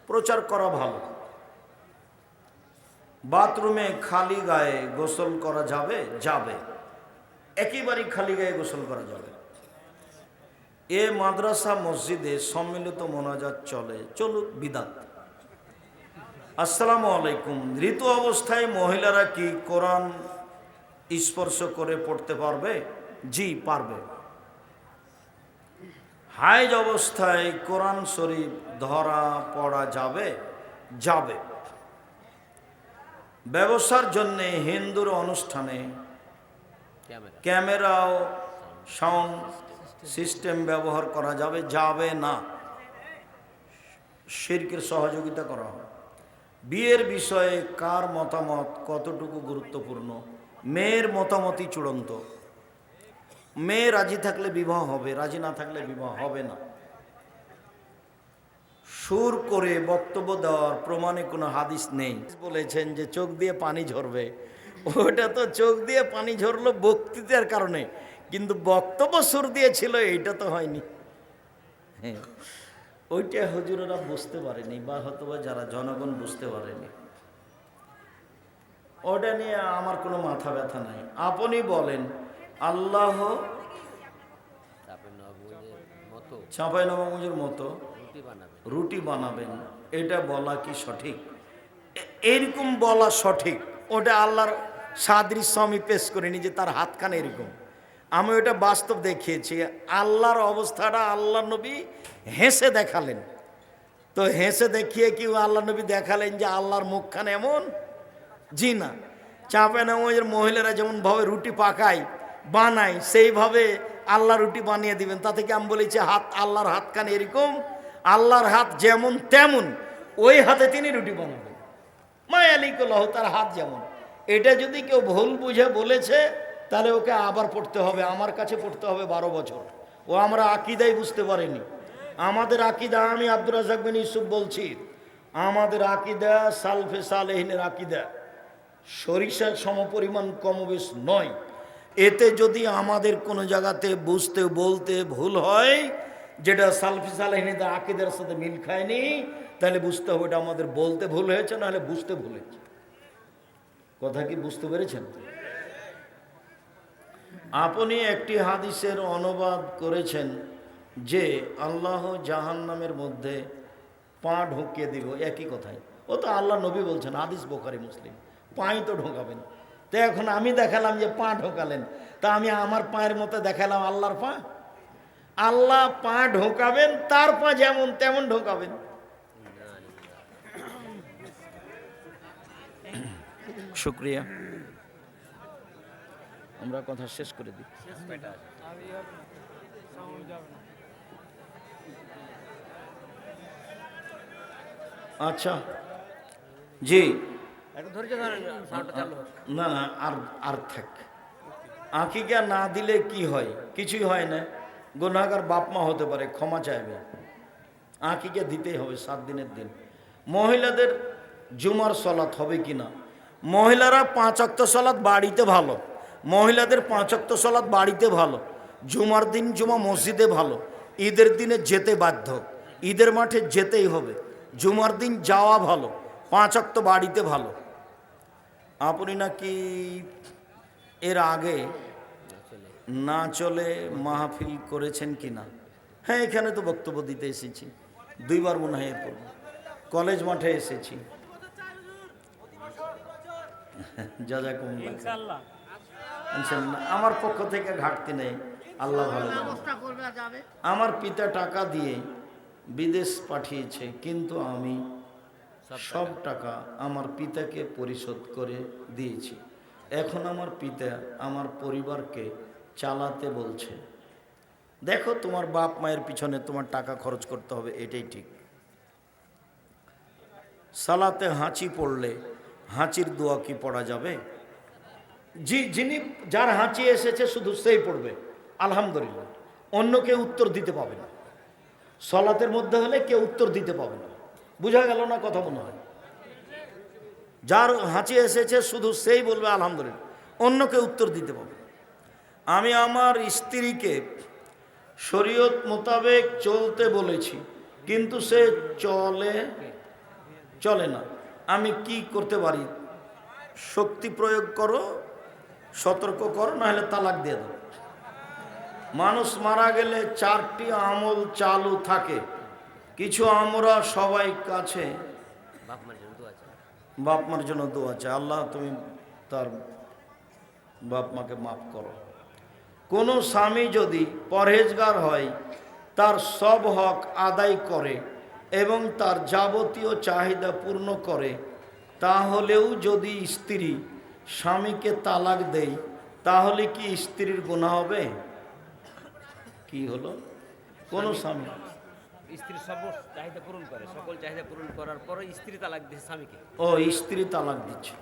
প্রচার করা ভালো। বাথরুমে খালি গায়ে গোসল করা যাবে? যাবে, একেবারেই খালি গায়ে গোসল করা যাবে। এ মাদ্রাসা মসজিদে সম্মিলিত মোনাজাত চলুক, বিদআত। আসসালামু আলাইকুম। ঋতু অবস্থায় মহিলারা কি কোরআন স্পর্শ করে পড়তে পারবে? জি পারবে। হায়েজ অবস্থায় কোরআন শরীফ ধরা পড়া যাবে? যাবে। ব্যবসার জন্য হিন্দুর অনুষ্ঠানে ক্যামেরা ও সাউন্ড সিস্টেম ব্যবহার করা যাবে? যাবে না, শিরকের সহযোগিতা করা হয়। বিয়ের বিষয়ে কার মতামত কতটুকু গুরুত্বপূর্ণ? মেয়ের মতামতই চূড়ান্ত। মেয়ে রাজি থাকলে বিবাহ হবে, রাজি না থাকলে বিবাহ হবে না। সুর করে বক্তব্য দেওয়ার প্রমাণে কোনো হাদিস নেই। বলেছেন যে চোখ দিয়ে পানি ঝরবে, ওটা তো চোখ দিয়ে পানি ঝরলো বক্তৃতার কারণে, কিন্তু বক্তব্য সুর দিয়েছিল এইটা তো হয়নি। হ্যাঁ, ওইটা হুজুরেরা বুঝতে পারেনি, বা হয়তো যারা জনগণ বুঝতে পারেনি। ওটা নিয়ে আমার কোনো মাথা ব্যথা নাই। আপনি বলেন আল্লাহ চাঁপাইনবাবগঞ্জের মতো রুটি বানাবেন, এটা বলা কি সঠিক? এরকম বলা সঠিক। ওটা আল্লাহর সাদৃশ্য আমি পেশ করিনি যে তার হাতখানে এরকম। আমি ওটা বাস্তব দেখিয়েছি। আল্লাহর অবস্থাটা আল্লাহ নবী হেসে দেখালেন। তো হেসে দেখিয়ে কি আল্লাহ নবী দেখালেন যে আল্লাহর মুখখান এমন? জি না। চাপে নামাজের মহিলারা যেমন ভাবে রুটি পাকায় বানায়, সেইভাবে আল্লাহ রুটি বানিয়ে দিবেন। তাতে কি আমি বলেছি হাত আল্লাহর হাতখানে এরকম, আল্লাহর হাত যেমন তেমন ওই হাতে তিনি রুটি বানাবেন। মায়ালিকুল্লাহ, তার হাত যেমন। এটা যদি কেউ ভুল বুঝে বলেছে তাহলে ওকে আবার পড়তে হবে, আমার কাছে পড়তে হবে 12 বছর। ও আমরা আকিদাই বুঝতে পারিনি। আমাদের আকিদা, আমি আব্দুর রাজ্জাক বিন ইউসুফ বলছি, আমাদের আকিদা সালফে সালেহিনের আকিদা, সরিষার সমপরিমাণ কমবেশ নয়। এতে যদি আমাদের কোনো জায়গাতে বুঝতে বলতে ভুল হয় যেটা সালফে সালেহিনের আকিদার সাথে মিল খায়নি, তাহলে বুঝতে হবে এটা আমাদের বলতে ভুল হয়েছে, নাহলে বুঝতে ভুল হয়েছে। কথা কি বুঝতে পেরেছেন? আপনি একটি হাদিসের অনুবাদ করেছেন যে আল্লাহ জাহান্নামের মধ্যে পা ঢুকিয়ে দিব, একই কথাই। ও তো আল্লাহ নবী বলছেন, হাদিস বুখারী মুসলিম, পাই তো ঢোকাবেন। তো এখন আমি দেখালাম যে পা ঢোকালেন, তা আমি আমার পায়ের মতো দেখালাম আল্লাহর পা। আল্লাহ পা ঢোকাবেন, তার পা যেমন তেমন ঢোকাবেন। শুক্রিয়া, আমরা কথা শেষ করে দিই। আচ্ছা জি, না না, আর থাক। আকিকা না দিলে কি হয়? কিছুই হয় না। গুনাহগার বাপ মা হতে পারে, ক্ষমা চাইবে। আকিকা দিতেই হবে 7 দিনের দিন। মহিলাদের জুমার সলাত হবে কিনা? মহিলারা 5 ওয়াক্ত সলাত বাড়িতে ভালো, মহিলাদের 5 ওয়াক্ত সলাত বাড়িতে ভালো। জুমার দিন জুমা মসজিদে ভালো, ঈদের দিনে যেতে বাধ্য, ঈদের মাঠে যেতেই হবে। জুমার দিন যাওয়া ভালো, 5 ওয়াক্ত বাড়িতে ভালো। আপনি নাকি এর আগে না চলে মাহফিল করেছেন কিনা? হ্যাঁ, এখানে তো বক্তব্য দিতে এসেছি 2 বার মনে হয়। এরপর কলেজ মাঠে এসেছি। জাযাকুমুল্লাহ ইনশাআল্লাহ। আমার পক্ষ থেকে ঘাটতি নেই, আল্লাহ ভালো জানে। আমার পিতা টাকা দিয়ে বিদেশ পাঠিয়েছে, কিন্তু আমি সব টাকা আমার পিতাকে পরিশোধ করে দিয়েছি। এখন আমার পিতা আমার পরিবারকে চালাতে বলছে। দেখো, তোমার বাপ মায়ের পিছনে তোমার টাকা খরচ করতে হবে, এটাই ঠিক। সালাতে হাঁচি পড়লে হাঁচির দোয়া কি পড়া যাবে? যার হাঁচি এসেছে শুধু সেই পড়বে আলহামদুলিল্লাহ, অন্য কেউ উত্তর দিতে পাবে না। সলাতের মধ্যে হলে কেউ উত্তর দিতে পাবে না। বুঝা গেল না কথা? মনে হয় যার হাঁচি এসেছে শুধু সেই বলবে আলহামদুলিল্লাহ, অন্য কেউ উত্তর দিতে পাবে। আমি আমার স্ত্রীকে শরীয়ত মোতাবেক চলতে বলেছি, কিন্তু সে চলে না। আমি কি করতে পারি? শক্তি প্রয়োগ করো, সতর্ক করো, নাহলে তালাক দিয়ে দাও। মানুষ মারা গেলে 4টি আমল চালু থাকে। কিছু আমরা সবাই কাছে বাপ মার জন্য দোয়া চাই, আল্লাহ তুমি তার বাপ মাকে মাফ করো। কোনো স্বামী যদি পরহেজগার হয়, তার সব হক আদায় করে এবং তার যাবতীয় চাহিদা পূর্ণ করে, তাহলেও যদি স্ত্রী স্বামীকে তালাক দেয়, তাহলে কি স্ত্রীর গুনাহ হবে? কি হলো? কোন স্বামী স্ত্রীর সব চাহিদা পূরণ করে, সকল চাহিদা পূরণ করার পরে স্ত্রী তালাক দিচ্ছে স্বামীকে। ও, স্ত্রী তালাক দিচ্ছে।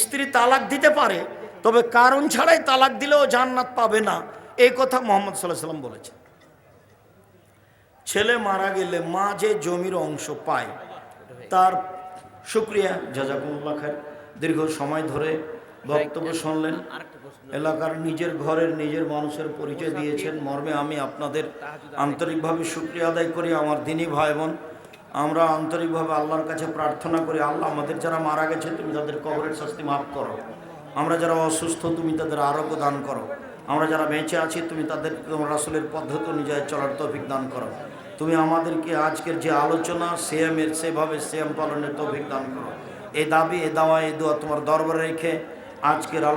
স্ত্রী তালাক দিতে পারে, তবে কারণ ছাড়াই তালাক দিলেও জান্নাত পাবে না, এই কথা মুহাম্মদ সাল্লাল্লাহু আলাইহি ওয়াসাল্লাম বলেছেন। ছেলে মারা গেলে মা যে জমির অংশ পায় তার শুকরিয়া, জাযাকুমুল্লাহ খায়র। দীর্ঘ সময় ধরে বক্তব্য শুনলেন, এলাকার নিজের ঘরের নিজের মানুষের পরিচয় দিয়েছেন, মর্মে আমি আপনাদের আন্তরিকভাবে শুকরিয়া আদায় করি। আমার দিনী ভাই বোন, আমরা আন্তরিকভাবে আল্লাহর কাছে প্রার্থনা করি, আল্লাহ আমাদের যারা মারা গেছে তুমি তাদের কবরের শাস্তি মাফ করো। আমরা যারা অসুস্থ তুমি তাদের আরোগ্য দান করো। আমরা যারা বেঁচে আছি তুমি তাদের তোমার রাসূলের পদ্ধতি অনুযায়ী চলার তৌফিক দান করো। তুমি আমাদেরকে আজকের যে আলোচনা সিয়ামের, সেভাবে সিয়াম পালনের তৌফিক দান করো। এই দাবি, এ দাওয়া, এই দোয়া তোমার দরবারে রেখে আজকের